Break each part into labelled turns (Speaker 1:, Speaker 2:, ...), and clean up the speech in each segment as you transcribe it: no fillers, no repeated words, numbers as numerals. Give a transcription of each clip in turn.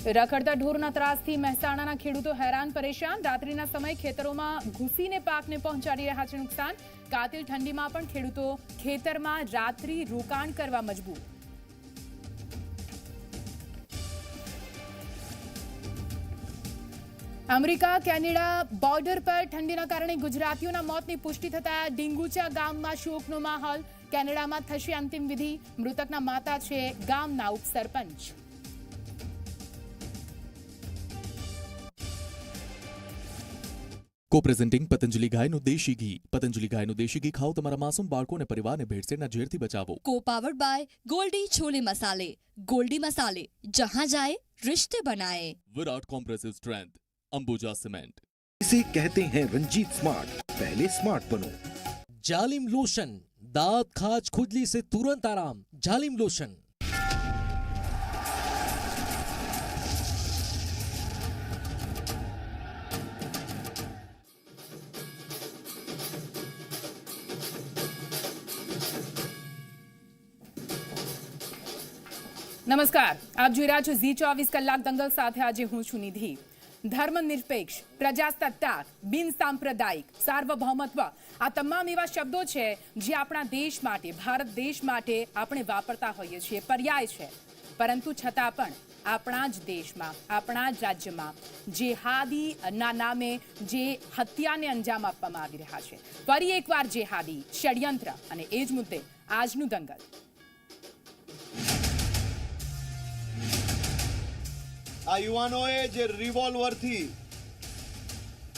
Speaker 1: રખડતા ઢોરના ત્રાસથી મહેસાણાના ખેડૂતો હેરાન પરેશાન. રાત્રિના સમયે ખેતરોમાં ઘૂસીને પાકને પહોંચાડી રહ્યા છે નુકસાન. કાતિલ ઠંડીમાં પણ ખેડૂતો ખેતરમાં રાત્રિ રોકાણ કરવા મજબૂર. અમેરિકા કેનેડા બોર્ડર પર ઠંડીના કારણે ગુજરાતીઓના મોતની પુષ્ટિ થતા ડીંગુચા ગામમાં શોકનો માહોલ. કેનેડામાં થશે અંતિમ વિધિ. મૃતકના માતા છે ગામના ઉપસરપંચ.
Speaker 2: को-प्रेजेंटिंग पतंजलि गायનું દેશી ઘી. પતંજલિ ગાયનું દેશી ઘી ખાઓ, તમારા માસૂમ બાળકોને પરિવારને ભેળસેળના ઝેરથી બચાવો.
Speaker 3: को-पावर्ड बाय गोल्डी छोले मसाले. गोल्डी मसाले जहां जाए रिश्ते बनाए.
Speaker 2: Virat compressive strength, Ambuja cement.
Speaker 4: इसे कहते हैं रंजीत स्मार्ट. पहले स्मार्ट बनो.
Speaker 5: जालिम लोशन, दांत खाज खुजली से तुरंत आराम. जालिम लोशन.
Speaker 1: નમસ્કાર, આપ જોઈ રહ્યા છો ઝી24 કલાક દંગલ સાથે. આજે હું છું નિધિ. ધર્મનિરપેક્ષ, પ્રજાસત્તાક, બિન સાંપ્રદાયિક, સાર્વભૌમત્વ, આ તમામ એવા શબ્દો છે જે આપણા દેશ માટે, ભારત દેશ માટે આપણે વાપરતા હોઈએ છીએ, પર્યાય છે. પરંતુ છતાં પણ આપણા જ દેશમાં, આપણા જ રાજ્યમાં જેહાદીના નામે જે હત્યાને અંજામ આપવામાં આવી રહ્યા છે. ફરી એકવાર જેહાદી, ષડયંત્ર, અને એ જ મુદ્દે આજનું દંગલ.
Speaker 6: આ યુવાનોએ જે રિવોલ્વરથી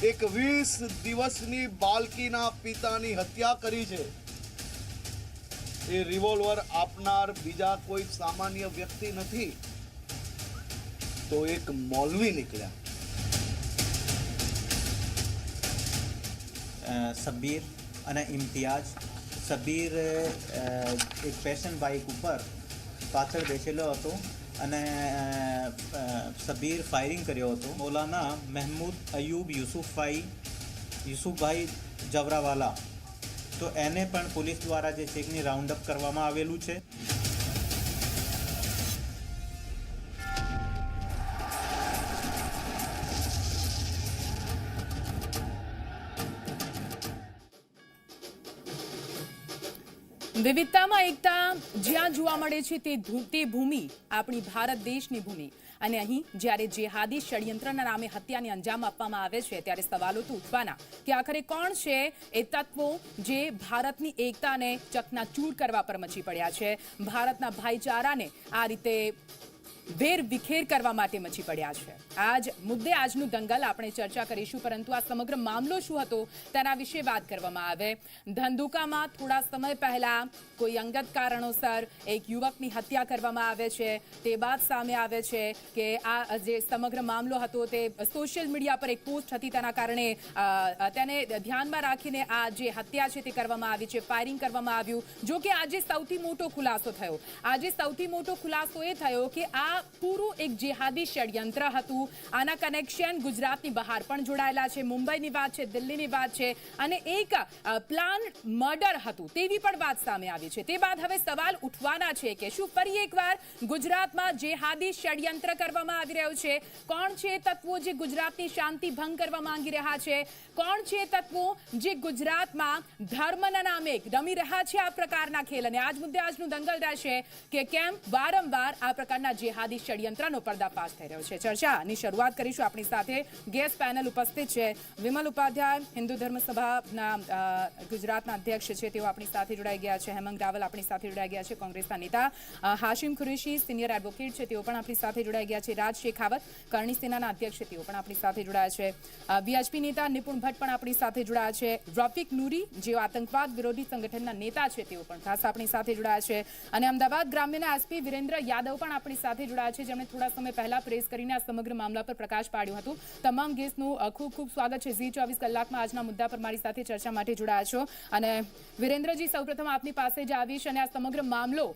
Speaker 6: એક 20 દિવસની બાળકીના પિતાની હત્યા કરી છે, એ રિવોલ્વર આપનાર બીજા કોઈ સામાન્ય વ્યક્તિ નથી, તો એક મૌલવી નીકળ્યા.
Speaker 7: સબીર અને ઇમ્તિયાજ. સબીર એક પેશન બાઇક ઉપર પાછળ બેસેલો હતો અને સબીર ફાયરિંગ કર્યો હતો. મૌલાના મહેમૂદ અયુબ યુસુફભાઈ જવરાવાલા, તો એને પણ પોલીસ દ્વારા જે ચેકની રાઉન્ડ અપ કરવામાં આવેલું છે.
Speaker 1: વિવિધતામાં એકતા જ્યાં જોવા મળે છે તે ભૂમિ આપણી ભારત દેશની ભૂમિ. અને અહીં જ્યારે જેહાદી ષડયંત્રના નામે હત્યાને અંજામ આપવામાં આવે છે, ત્યારે સવાલો તો ઉઠવાના કે આખરે કોણ છે એ તત્વો જે ભારતની એકતાને ચકનાચૂર કરવા પર મચી પડ્યા છે, ભારતના ભાઈચારાને આ રીતે વેર વિખેર કરવા માટે મચી પડ્યા છે. આજ મુદ્દે આજનું દંગલ આપણે ચર્ચા કરીશું. પરંતુ આ સમગ્ર મામલો શું હતો તેના વિશે વાત કરવામાં આવે. ધંધુકામાં થોડા સમય પહેલા કોઈ અંગત કારણોસર એક યુવકની હત્યા કરવામાં આવે છે. તે બાદ સામે આવે છે કે આ જે સમગ્ર મામલો હતો તે સોશિયલ મીડિયા પર એક પોસ્ટ હતી, તેના કારણે તેને ધ્યાનમાં રાખીને આ જે હત્યા છે તે કરવામાં આવી છે, ફાયરિંગ કરવામાં આવ્યું. જો કે આજે સૌથી મોટો ખુલાસો થયો. આજે સૌથી મોટો ખુલાસો એ થયો કે આ પૂરું એક જેહાદી ષડયંત્ર હતું. આના કનેક્શન ગુજરાતની બહાર પણ જોડાયેલા છે. મુંબઈની વાત છે, દિલ્હીની વાત છે, અને એક પ્લાન મર્ડર હતું તેવી પણ વાત સામે આવી છે. તે બાદ હવે સવાલ ઉઠવાના છે કે શું ફરી એકવાર ગુજરાતમાં જેહાદી ષડયંત્ર કરવામાં આવી રહ્યું છે? કોણ છે તત્વો જે ગુજરાતની શાંતિ ભંગ કરવા માંગી રહ્યા છે? કોણ છે તત્વો જે ગુજરાતમાં ધર્મના નામે રમી રહ્યા છે આ પ્રકારના ખેલ? અને આજ મુદ્દે આજનું દંગલ રહેશે કે કેમ વારંવાર આ પ્રકારના જેહાદી ષડયંત્રનો પર્દાફાશ થઈ રહ્યો છે. ચર્ચાની શરૂઆત કરીશું. આપણી સાથે ગેસ્ટ પેનલ ઉપસ્થિત છે. વિમલ ઉપાધ્યાય, હિન્દુ ધર્મ સભાના ગુજરાતના અધ્યક્ષ છે, તેઓ આપણી સાથે જોડાઈ ગયા છે. હેમંત રાવલ આપણી સાથે જોડાઈ ગયા છે, કોંગ્રેસના નેતા. હાશિમ કુરેશી સિનિયર એડવોકેટ છે, તેઓ પણ આપણી સાથે જોડાઈ ગયા છે. રાજ શેખાવત કરણી સેનાના અધ્યક્ષ છે, તેઓ પણ આપણી સાથે જોડાયા છે. વીએચપી નેતા નિપુણ ભટ્ટ પણ આપણી સાથે જોડાયા છે. રફીક નૂરી, જેઓ આતંકવાદ વિરોધી સંગઠનના નેતા છે, તેઓ પણ ખાસ આપણી સાથે જોડાયા છે. અને અમદાવાદ ગ્રામ્યના એસપી વિરેન્દ્ર યાદવ પણ આપણી સાથે જોડાયા છે, જેમણે થોડા સમય પહેલા પ્રેસ કરીને આ સમગ્ર મામલા પર પ્રકાશ પાડ્યું હતું. તમામ ગેસ્ટનું ખૂબ ખૂબ સ્વાગત છે. ઝી24 કલાકમાં આજના મુદ્દા પર મારી સાથે ચર્ચા માટે જોડાયા છો. અને વિરેન્દ્રજી, સૌપ્રથમ આપની પાસે જ આવીશ અને આ સમગ્ર મામલો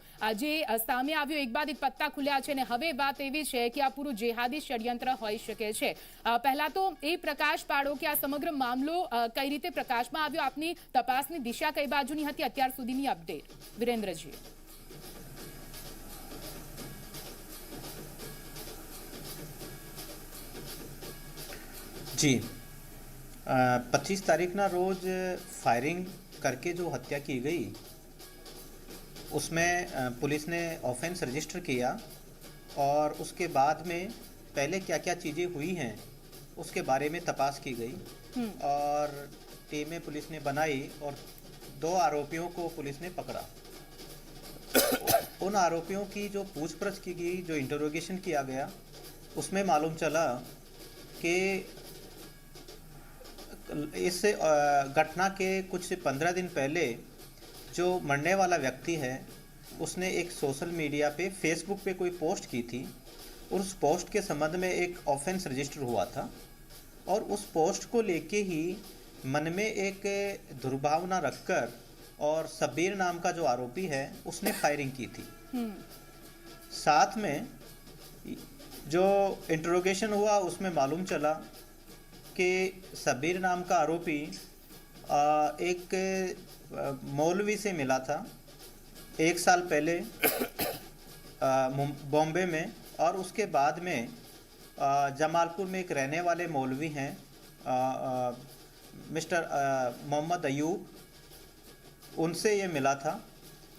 Speaker 1: જે સામે આવ્યો, એક બાદ એક પત્તા ખુલ્યા છે અને હવે વાત એવી છે કે આ પૂરું જેહાદી ષડયંત્ર હોઈ શકે છે. પહેલા તો એ પ્રકાશ પાડો કે આ સમગ્ર મામલો કઈ રીતે પ્રકાશમાં આવ્યો, આપની તપાસની દિશા કઈ બાજુની હતી, અત્યાર સુધીની અપડેટ વિરેન્દ્રજી.
Speaker 7: जी 25 तारीख ना रोज फायरिंग करके जो हत्या की गई उसमें पुलिस ने ऑफेंस रजिस्टर किया और उसके बाद में पहले क्या क्या चीज़ें हुई हैं उसके बारे में तपास की गई और टीमें पुलिस ने बनाई और 2 आरोपियों को पुलिस ने पकड़ा। उन आरोपियों की जो पूछपरछ की गई, जो इंटरोगेशन किया गया, उसमें मालूम चला कि इस घटना के कुछ 15 दिन पहले जो मरने वाला व्यक्ति है उसने एक सोशल मीडिया पे फेसबुक पे कोई पोस्ट की थी और उस पोस्ट के संबंध में एक ऑफेंस रजिस्टर हुआ था और उस पोस्ट को लेके ही मन में एक दुर्भावना रखकर और सबीर नाम का जो आरोपी है उसने फायरिंग की थी। साथ में जो इंटरोगेशन हुआ उसमें मालूम चला कि सबीर नाम का आरोपी एक मौलवी से मिला था 1 साल पहले बॉम्बे में और उसके बाद में जमालपुर में एक रहने वाले मौलवी हैं मिस्टर मोहम्मद अयूब, उनसे ये मिला था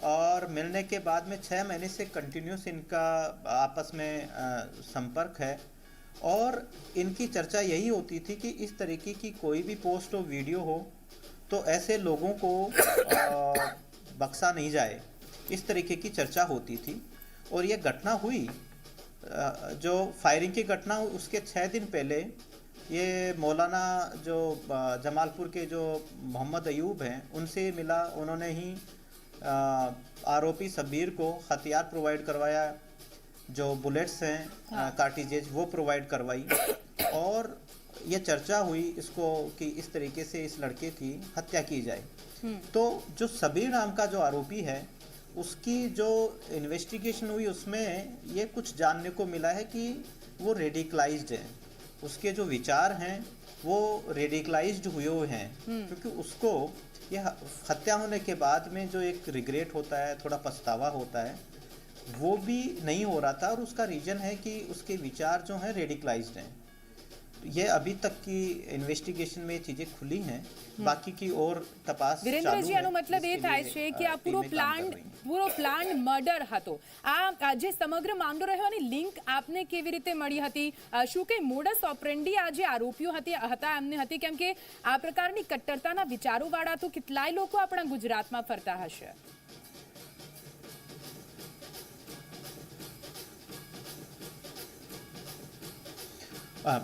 Speaker 7: और मिलने के बाद में 6 महीने से कंटिन्यूस इनका आपस में संपर्क है और इनकी चर्चा यही होती थी कि इस तरीके की कोई भी पोस्ट हो, वीडियो हो तो ऐसे लोगों को बख्शा नहीं जाए, इस तरीके की चर्चा होती थी। और ये घटना हुई जो फायरिंग की घटना हुई उसके 6 दिन पहले ये मौलाना जो जमालपुर के जो मोहम्मद अयूब हैं उनसे मिला, उन्होंने ही आरोपी सबीर को हथियार प्रोवाइड करवाया, जो बुलेट्स हैं कार्टिजेज वो प्रोवाइड करवाई और ये चर्चा हुई इसको कि इस तरीके से इस लड़के की हत्या की जाए। तो जो सबीर नाम का जो आरोपी है उसकी जो इन्वेस्टिगेशन हुई उसमें ये कुछ जानने को मिला है कि वो रेडिकलाइज्ड है, उसके जो विचार हैं वो रेडिकलाइज्ड हुए हैं क्योंकि उसको ये हत्या होने के बाद में जो एक रिग्रेट होता है, थोड़ा पछतावा होता है, वो भी नहीं हो रहा था और उसका रीज़न है कि उसके विचार जो हैं रेडिकलाइज्ड हैं। ये अभी तक की इन्वेस्टिगेशन में चीजें खुली हैं, बाकी की और तपास
Speaker 1: વીરેન્દ્ર
Speaker 7: ચાલુ
Speaker 1: જી
Speaker 7: है,
Speaker 1: આનો મતલબ એ
Speaker 7: जिसके
Speaker 1: થાય
Speaker 7: लिए,
Speaker 1: છે કે આ
Speaker 7: टीमें काम कर रही हैं।
Speaker 1: પૂરો પ્લાન મર્ડર હતો। આ જે સમગ્ર મામલો રહ્યો અને લિંક આપને કેવી રીતે મળી હતી? શું કે મોડસ ઓપરેન્ડી આ જે આરોપીઓ હતા એમને હતી? કેમ કે આ પ્રકારની કટ્ટરતાના વિચારોવાળા તો કેટલાય લોકો આપણા ગુજરાતમાં ફરતા હશે।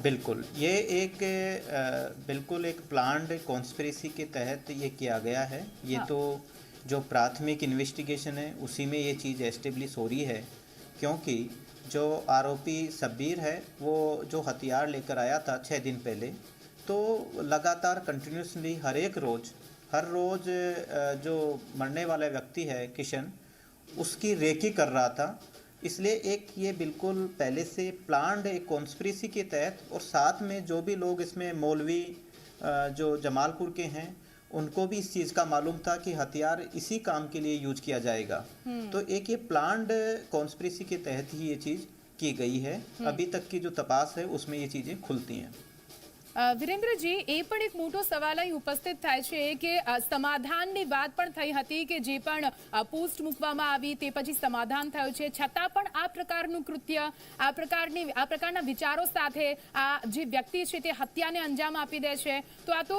Speaker 7: बिल्कुल ये एक बिल्कुल एक प्लान्ड कॉन्स्पिरेसी के तहत ये किया गया है। ये तो जो प्राथमिक इन्वेस्टिगेशन है उसी में ये चीज़ एस्टेब्लिश हो रही है क्योंकि जो आरोपी सबीर है वो जो हथियार लेकर आया था 6 दिन पहले, तो लगातार कंटिन्यूसली हर रोज़ जो मरने वाला व्यक्ति है किशन उसकी रेकी कर रहा था। इसलिए एक ये बिल्कुल पहले से प्लान्ड एक कॉन्स्पिरेसी के तहत और साथ में जो भी लोग इसमें मौलवी जो जमालपुर के हैं उनको भी इस चीज़ का मालूम था कि हथियार इसी काम के लिए यूज किया जाएगा। तो एक ये प्लान्ड कॉन्स्पिरेसी के तहत ही ये चीज़ की गई है। अभी तक की जो तपास है उसमें ये चीज़ें खुलती हैं।
Speaker 1: વીરેન્દ્રજી એ પણ એક મોટો સવાલ અહીં ઉપસ્થિત થાય છે કે સમાધાનની વાત પણ થઈ હતી કે જે પણ પોસ્ટ મૂકવામાં આવી તે પછી સમાધાન થયું છે, છતાં પણ આ પ્રકારનું કૃત્ય, આ પ્રકારના વિચારો સાથે આ જે વ્યક્તિ છે તે હત્યાને અંજામ આપી દે છે, તો આ તો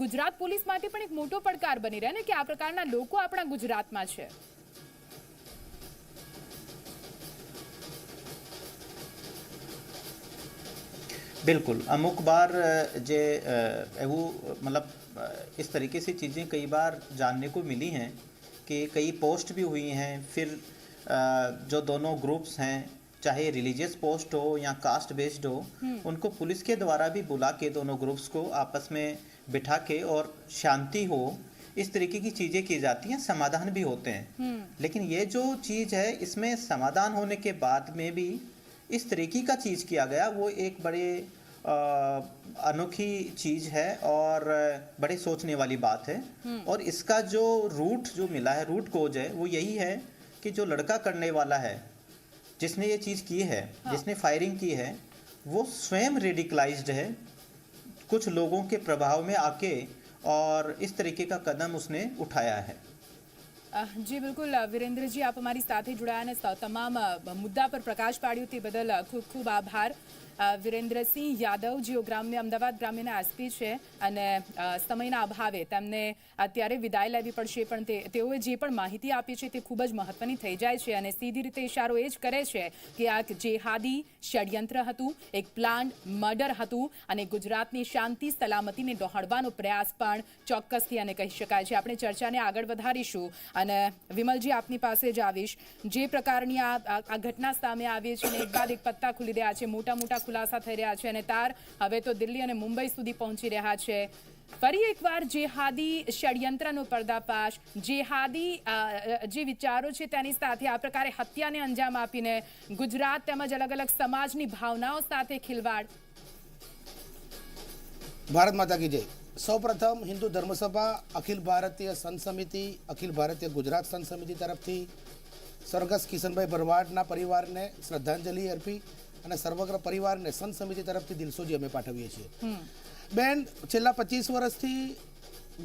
Speaker 1: ગુજરાત પોલીસ માટે પણ એક મોટો પડકાર બની રહે ને કે આ પ્રકારના લોકો આપણા ગુજરાતમાં છે।
Speaker 7: बिल्कुल अमुक बार जे वो मतलब इस तरीके से चीज़ें कई बार जानने को मिली हैं कि कई पोस्ट भी हुई हैं। फिर जो दोनों ग्रुप्स हैं चाहे रिलीजियस पोस्ट हो या कास्ट बेस्ड हो उनको पुलिस के द्वारा भी बुला के दोनों ग्रुप्स को आपस में बिठा के और शांति हो इस तरीके की चीज़ें की जाती हैं, समाधान भी होते हैं। लेकिन ये जो चीज़ है इसमें समाधान होने के बाद में भी इस तरीके का चीज़ किया गया वो एक बड़े अनोखी चीज़ है और बड़े सोचने वाली बात है। और इसका जो रूट जो मिला है, रूट कोज है, वो यही है कि जो लड़का करने वाला है जिसने ये चीज़ की है, जिसने फायरिंग की है, वो स्वयं रेडिकलाइज्ड है। कुछ लोगों के प्रभाव में आके और इस तरीके का कदम उसने उठाया है।
Speaker 1: જી બિલકુલ વિરેન્દ્રજી, આપ અમારી સાથે જોડાયા અને તમામ મુદ્દા પર પ્રકાશ પાડ્યો તે બદલ ખૂબ ખૂબ આભાર. વિરેન્દ્રસિંહ યાદવ, જેઓ અમદાવાદ ગ્રામ્યના એસપી છે અને સમયના અભાવે તેમને અત્યારે વિદાય લેવી પડશે, પણ તેઓએ જે પણ માહિતી આપી છે તે ખૂબ જ મહત્વની થઈ જાય છે અને સીધી રીતે ઇશારો એ જ કરે છે કે આ જેહાદી ષડયંત્ર હતું, એક પ્લાન મર્ડર હતું અને ગુજરાતની શાંતિ સલામતીને ડહોળવાનો પ્રયાસ પણ ચોક્કસથી અને કહી શકાય છે. આપણે ચર્ચાને આગળ વધારીશું અને વિમલજી, આપની પાસે જ આવીશ. જે પ્રકારની આ ઘટના સામે આવી છે અને એક બાદ એક પત્તા ખુલી રહ્યા છે, મોટા મોટા ખુલાસા થઈ રહ્યા છે અને તાર હવે તો દિલ્હી અને મુંબઈ સુધી પહોંચી રહ્યા છે. ફરી એકવાર જેહાદી ષડયંત્રનો પર્દાફાશ, જેહાદી જે વિચારો છે તેની સાથે આ પ્રકારે હત્યાને અંજામ આપીને ગુજરાત તેમજ અલગ અલગ સમાજની ભાવનાઓ સાથે ખિલવાડ.
Speaker 8: ભારત માતા કી જય. સૌપ્રથમ હિન્દુ ધર્મસભા, અખિલ ભારતીય સંત સમિતિ, અખિલ ભારતીય ગુજરાત સંત સમિતિ તરફથી સ્વર્ગસ્થ કિશનભાઈ ભરવાડના પરિવારને શ્રદ્ધાંજલિ અર્પી અને સમગ્ર પરિવારને સંત સમિતિ તરફથી દિલસોજી અમે પાઠવીએ છીએ. બેન, છેલ્લા 25 વર્ષથી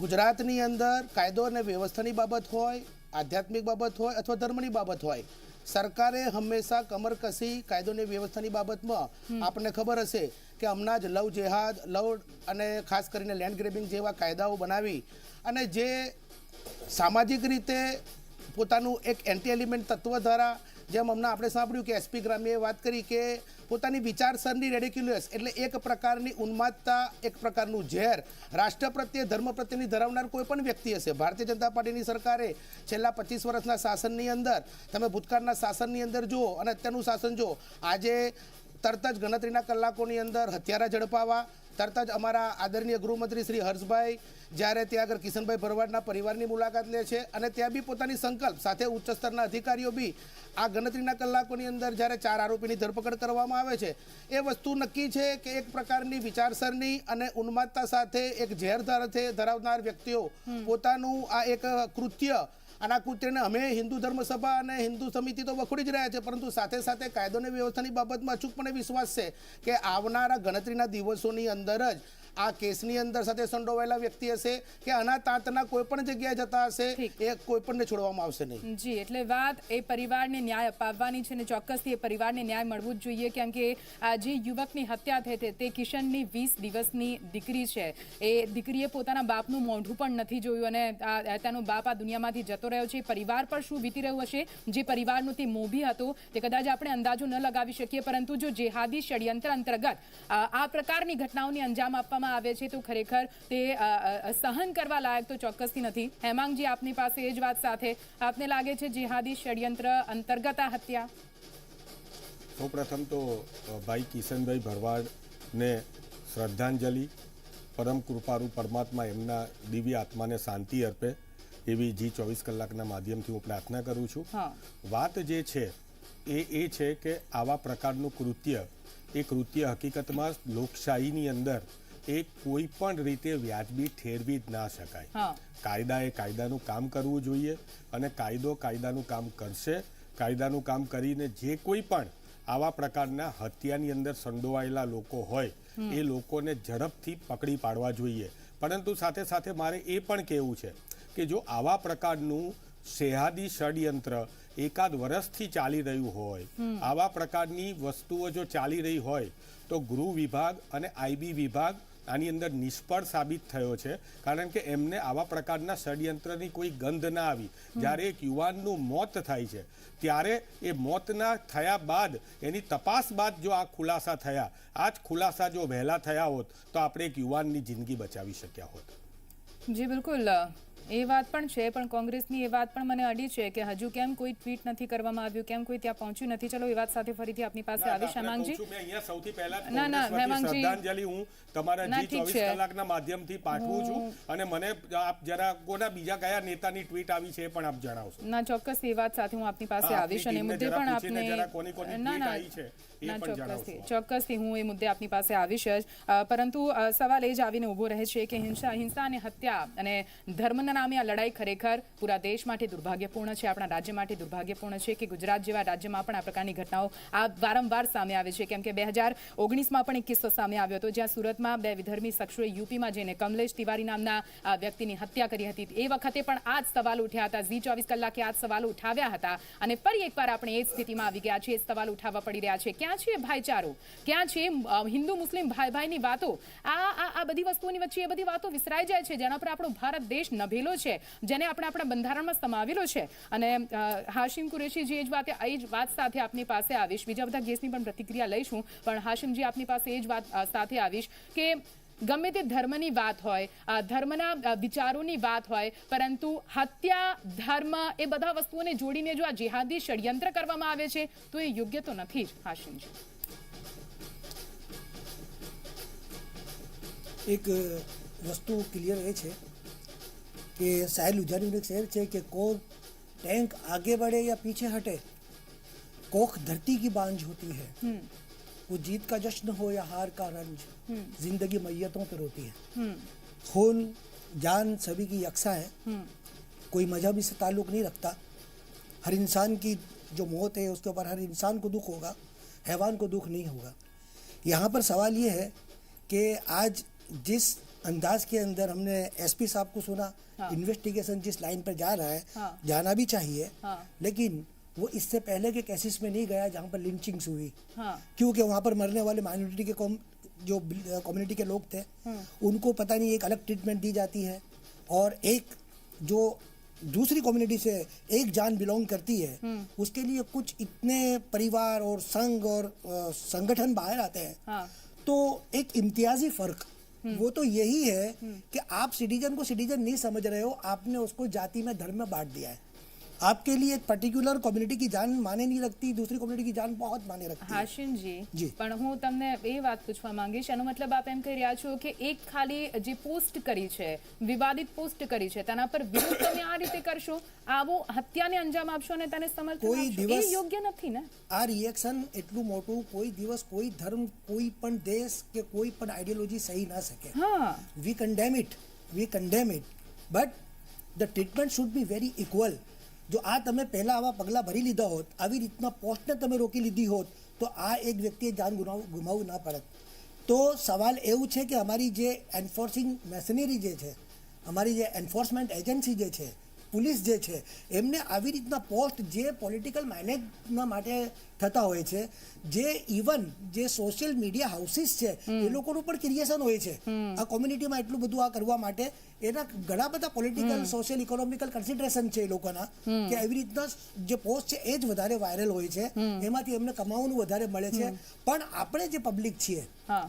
Speaker 8: ગુજરાતની અંદર કાયદો અને વ્યવસ્થાની બાબત હોય, આધ્યાત્મિક બાબત હોય અથવા ધર્મની બાબત હોય, સરકારે હંમેશા કમર કસી કાયદો અને વ્યવસ્થાની બાબતમાં આપણને ખબર હશે કે હમણાં જ લવ જેહાદ, લવ અને ખાસ કરીને લેન્ડ ગ્રેબિંગ જેવા કાયદાઓ બનાવી અને જે સામાજિક રીતે પોતાનું એક એન્ટી એલિમેન્ટ તત્વ દ્વારા, જેમ હમણાં આપણે સાંભળ્યું કે એસપી ગ્રામ્યએ વાત કરી કે પોતાની વિચારસરણી રેડિક્યુલસ એટલે એક પ્રકારની ઉન્માદતા, એક પ્રકારનું ઝેર રાષ્ટ્ર પ્રત્યે, ધર્મ પ્રત્યેની ધરાવનાર કોઈ પણ વ્યક્તિ હશે. ભારતીય જનતા પાર્ટીની સરકારે છેલ્લા 25 વર્ષના શાસનની અંદર, તમે ભૂતકાળના શાસનની અંદર જુઓ અને અત્યારનું શાસન જુઓ, આજે તરત જ ગણતરીના કલાકોની અંદર હત્યારા ઝડપાવા, તરત જ અમારા આદરણીય ગૃહમંત્રી શ્રી હર્ષભાઈ જ્યારે ત્યાં આગળ કિશનભાઈ ભરવાડના પરિવારની મુલાકાત લે છે અને ત્યાં બી પોતાની સંકલ્પ સાથે ઉચ્ચ સ્તરના અધિકારીઓ બી આ ગણતરીના કલાકોની અંદર જ્યારે 4 આરોપીની ધરપકડ કરવામાં આવે છે, એ વસ્તુ નક્કી છે કે એક પ્રકારની વિચારસરણી અને ઉન્માદતા સાથે એક ઝેર ધરાવનાર વ્યક્તિઓ પોતાનું આ એક કૃત્ય, અને આ કૃત્યને અમે હિન્દુ ધર્મસભા અને હિન્દુ સમિતિ તો વખોડી જ રહ્યા છે, પરંતુ સાથે સાથે કાયદો અને વ્યવસ્થાની બાબતમાં અચૂકપણે વિશ્વાસ છે કે આવનારા ગણતરીના દિવસોની અંદર જ આ કેસની અંદર સાથે સંડોવાયેલા વ્યક્તિ હશે કે અનાથ તાંતના કોઈ પણ જગ્યાએ જતા હશે, એ કોઈ પણને છોડવામાં આવશે નહીં.
Speaker 1: જી, એટલે વાત એ પરિવારને ન્યાય અપાવવાની છે અને ચોક્કસથી એ પરિવારને ન્યાય મળવું જ જોઈએ, કેમ કે આ જે યુવકની હત્યા થઈ તે કિશનની 20 દિવસની દીકરી છે. એ દીકરીએ પોતાના બાપનું મોઢું પણ નથી જોયું અને તેનો બાપ આ દુનિયામાંથી જતો રહ્યો છે. પરિવાર પર શું વીતી રહ્યું હશે, જે પરિવારનો તે મોભી હતો, તે કદાચ આપણે અંદાજો ન લગાવી શકીએ, પરંતુ જો જેહાદી ષડયંત્ર અંતર્ગત આ પ્રકારની ઘટનાઓને અંજામ આપવામાં આવે છે તો ખરેખર તે સહન કરવા લાયક તો ચોક્કસથી નથી. હેમાંગજી, આપની પાસે એ જ વાત સાથે, આપને લાગે છે જેહાદી ષડયંત્ર અંતર્ગત આ હત્યા?
Speaker 9: સૌપ્રથમ તો ભાઈ કિશનભાઈ ભરવાડને શ્રદ્ધાંજલિ, પરમ કૃપારૂ પરમાત્મા એમના દિવ્ય આત્માને શાંતિ અર્પે એવી G24 કલાકના માધ્યમથી હું પ્રાર્થના કરું છું. વાત જે છે એ છે કે આવા પ્રકારનું કૃત્ય, એ કૃત્ય હકીકતમાં લોકશાહીની અંદર એ કોઈ પણ રીતે વ્યાજબી ઠેરવી જ ના શકાય. કાયદાએ કાયદાનું કામ કરવું જોઈએ અને કાયદો કાયદાનું કામ કરશે. કાયદાનું કામ કરીને જે કોઈ પણ આવા પ્રકારના હત્યાની અંદર સંડોવાયેલા લોકો હોય એ લોકોને ઝડપથી પકડી પાડવા જોઈએ. પરંતુ સાથે સાથે મારે એ પણ કહેવું છે કે જો આવા પ્રકારનું જેહાદી ષડયંત્ર એકાદ વર્ષથી ચાલી રહ્યું હોય, આવા પ્રકારની વસ્તુઓ જો ચાલી રહી હોય તો ગૃહ વિભાગ અને IB વિભાગ આની અંદર નિષ્ફળ સાબિત થયો છે, કારણ કે એમને આવા પ્રકારના ષડયંત્રની કોઈ ગંધ ના આવી. જ્યારે એક યુવાનનું મોત થાય છે ત્યારે એ મોતના થયા બાદ, એની તપાસ બાદ જો આ ખુલાસા થયા, આ જ ખુલાસા જો વહેલા થયા હોત તો આપણે એક યુવાનની જિંદગી બચાવી શક્યા હોત.
Speaker 1: જી બિલકુલ, એ વાત પણ છે, પણ કોંગ્રેસની એ વાત પણ મને અડી છે કે હજુ કેમ કોઈ ટ્વીટ નથી કરવામાં આવ્યું, કેમ કોઈ ત્યાં પહોંચ્યું નથી. ચલો, એ વાત સાથે ફરીથી આપની પાસે આવીશ. હેમાંગજી,
Speaker 9: સૌથી પહેલા શ્રદ્ધાંજલિ હું તમારા G24 કલાકના માધ્યમથી પાઠવું છું અને મને આપ જરા કોના બીજા કયા નેતાની ટ્વીટ આવી છે પણ આપ જણાવશો.
Speaker 1: ના, ચોક્કસ એ વાત સાથે હું આપની પાસે આવીશ અને મુદ્દે પણ આપને ચોક્કસથી હું એ મુદ્દે આપની પાસે આવીશ જ. પરંતુ સવાલ એ જ આવીને ઊભો રહે છે કે હિંસા અને હત્યા અને ધર્મના નામે આ લડાઈ ખરેખર પૂરા દેશ માટે દુર્ભાગ્યપૂર્ણ છે, આપણા રાજ્ય માટે દુર્ભાગ્યપૂર્ણ છે કે ગુજરાત જેવા રાજ્યમાં પણ આ પ્રકારની ઘટનાઓ આ વારંવાર સામે આવે છે. કેમ કે 2019માં પણ એક કિસ્સો સામે આવ્યો હતો, જ્યાં સુરતમાં 2 વિધર્મી શખ્સોએ યુપીમાં જઈને કમલેશ તિવારી નામના વ્યક્તિની હત્યા કરી હતી. એ વખતે પણ આ જ સવાલ ઉઠ્યા હતા, ઝી 24 કલાકે આ જ સવાલો ઉઠાવ્યા હતા, અને ફરી એકવાર આપણે એ જ સ્થિતિમાં આવી ગયા છે. એ સવાલ ઉઠાવવા પડી રહ્યા છે. ક્યાં છે ભાઈચારો, ક્યાં છે હિન્દુ મુસ્લિમ ભાઈ ભાઈની વાતો? આ બધી વસ્તુઓની વચ્ચે એ બધી વાતો વિસરાઈ જાય છે, જેના પર આપણો ભારત દેશ નભેલો છે, જેને આપણે આપણા બંધારણમાં સમાવેલો છે. અને હાશિમ કુરેશીજી એ જ વાત સાથે આપની પાસે આવીશ. બીજા બધા ગેસની પણ પ્રતિક્રિયા લઈશું, પણ હાશિમજી આપની પાસે એ જ વાત સાથે આવીશ કે ગમે તે ધર્મની વાત હોય, ધર્મના વિચારોની વાત હોય, પરંતુ હત્યા, ધર્મ એ બધા વસ્તુઓને જોડીને જો આ જેહાદી ષડયંત્ર કરવામાં આવે છે તો એ યોગ્ય તો નથી જ. હાશિમજી,
Speaker 10: એક વસ્તુ ક્લિયર એ છે કે શાયર લુધિયાનીનું એક શેર છે કે કોક टैंक आगे बढ़े या पीछे हटे, कोख धरती की बांझ होती है, वो जीत का जश्न हो या हार का रंज, जिंदगी मैयतों पर होती है. खून जान सभी की यकसा है, कोई मजहब इससे ताल्लुक नहीं रखता. हर इंसान की जो मौत है उसके ऊपर हर इंसान को दुख होगा, हैवान को दुख नहीं होगा. यहाँ पर सवाल ये है कि आज जिस अंदाज के अंदर हमने एसपी साहब को सुना, इन्वेस्टिगेशन जिस लाइन पर जा रहा है, जाना भी चाहिए, लेकिन वो इससे पहले के केसेस में नहीं गया जहाँ पर लिंचिंग्स हुई, क्योंकि वहाँ पर मरने वाले माइनॉरिटी के जो कम्युनिटी के लोग थे उनको पता नहीं एक अलग ट्रीटमेंट दी जाती है, और एक जो दूसरी कम्युनिटी से एक जान बिलोंग करती है उसके लिए कुछ इतने परिवार और संघ और संगठन बाहर आते हैं. तो एक इम्तियाजी फर्क वो तो यही है कि आप सिटीजन को सिटीजन नहीं समझ रहे हो, आपने उसको जाति में धर्म में बांट दिया है. आपके लिए एक पर्टिक्युલર કોમ્યુનિટી की जान माने नहीं रखती, दूसरी कोम्युनिटी की जान बहुत माने रखती है.
Speaker 1: હાશિમજી, પણ હું તમને એ વાત પૂછવા માંગીશ, એનો મતલબ આપ એમ કહી રહ્યા છો કે એક ખાલી જે પોસ્ટ કરી છે, વિવાદિત પોસ્ટ કરી છે, તેના પર વિરોધ તમે આ રીતે કરશો, આવો હત્યાને અંજામ આપશો અને તેને સમર્થન આપશો, એ યોગ્ય નથી ને?
Speaker 10: આ રિએક્શન એટલું મોટું કોઈ દિવસ કોઈ ધર્મ, કોઈ પણ દેશ કે કોઈ પણ આઈડિયોલોજી સહી ના શકે. We condemn it, but the treatment should be very equal. જો આ તમે પહેલા આવા પગલાં ભરી લીધા હોત, આવી રીતના પોસ્ટને તમે રોકી લીધી હોત, તો આ એક વ્યક્તિએ જાન ગુમાવવું ના પડત. તો સવાલ એવું છે કે અમારી જે એન્ફોર્સિંગ મેશનરી જે છે, અમારી જે એન્ફોર્સમેન્ટ એજન્સી જે છે, પોલીસ જે છે, એમને આવી રીતના પોસ્ટ જે પોલિટિકલ માઇલેજના માટે થતા હોય છે, જે ઇવન જે સોશિયલ મીડિયા હાઉસીસ છે એ લોકોનું પણ ક્રિએશન હોય છે આ કોમ્યુનિટીમાં એટલું બધું આ કરવા માટે. એના ઘણા બધા પોલિટિકલ, સોશિયલ, ઇકોનોમિકલ કન્સિડરેશન છે એ લોકોના, કે આવી રીતના જે પોસ્ટ છે એ જ વધારે વાયરલ હોય છે, એમાંથી એમને કમાવાનું વધારે મળે છે. પણ આપણે જે પબ્લિક છીએ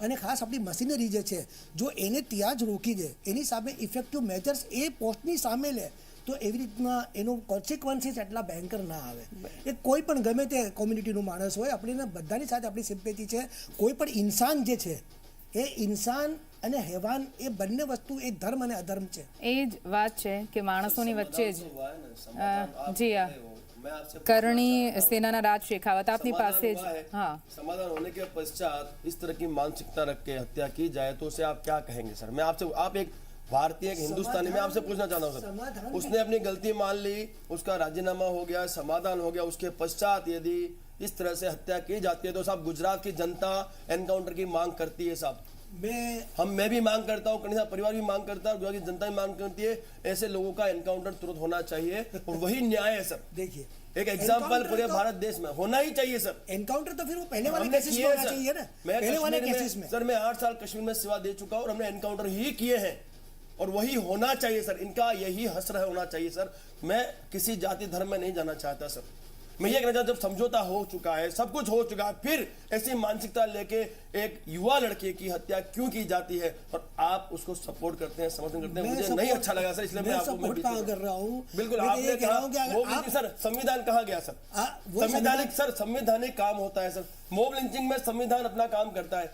Speaker 10: અને ખાસ આપણી મશીનરી જે છે, જો એને ત્યાં જ રોકી દે, એની સામે ઇફેક્ટિવ મેજર્સ એ પોસ્ટની સામે લે, તો એવી રીતના એનું કોન્સિક્વન્સીસ એટલા ભયંકર ના આવે. એ કોઈ પણ ગમે તે કોમ્યુનિટીનું માણસ હોય, આપણે બધાની સાથે આપણી સિમ્પેથી છે. કોઈ પણ ઇન્સાન જે છે એ ઇન્સાન અને હેવાન એ બંને વસ્તુ એક ધર્મ અને અધર્મ છે.
Speaker 1: એ જ વાત છે કે માણસોની વચ્ચે જ. જી હા, करणी सेना राज शेखावत आपने पास से हाँ
Speaker 11: समाधान होने के पश्चात इस तरह की मानसिकता रख के हत्या की जाए तो उसे आप क्या कहेंगे सर? मैं आपसे, आप एक भारतीय, एक हिंदुस्तानी, मैं आपसे पूछना चाहता हूँ सर, उसने अपनी गलती मान ली, उसका राजीनामा हो गया, समाधान हो गया, उसके पश्चात यदि इस तरह से हत्या की जाती है तो साहब गुजरात की जनता एनकाउंटर की मांग करती है साहब. मैं भी मांग करता हूँ, कनिष्ठा परिवार भी मांग करता है, गुजरात की जनता भी मांग करती है, ऐसे लोगों का एनकाउंटर तुरंत होना चाहिए और वही न्याय है सर.
Speaker 10: देखिए
Speaker 11: एक एग्जाम्पल पूरे भारत देश में होना ही चाहिए सर.
Speaker 10: एनकाउंटर तो फिर वो पहले वाले केसेस में होना चाहिए ना. पहले वाले केसेस में
Speaker 11: सर मैं 8 साल कश्मीर में सेवा दे चुका हूं और हमने एनकाउंटर ही किए हैं और वही होना चाहिए सर. इनका यही हश्र होना चाहिए सर. मैं किसी जाति धर्म में नहीं जाना चाहता सर. मैं ये कहना चाहता हूं, जब समझौता हो चुका है, सब कुछ हो चुका है, फिर ऐसी मानसिकता लेके एक युवा लड़के की हत्या क्यों की जाती है और आप उसको सपोर्ट करते हैं, समर्थन करते हैं, मुझे नहीं अच्छा लगा सर. इसलिए मैं आपको
Speaker 10: सपोर्ट कर रहा हूँ.
Speaker 11: बिल्कुल आपने कहा सर संविधान कहाँ गया सर? संवैधानिक सर, संवैधानिक काम होता है सर. मॉब लिंचिंग में संविधान अपना काम करता है.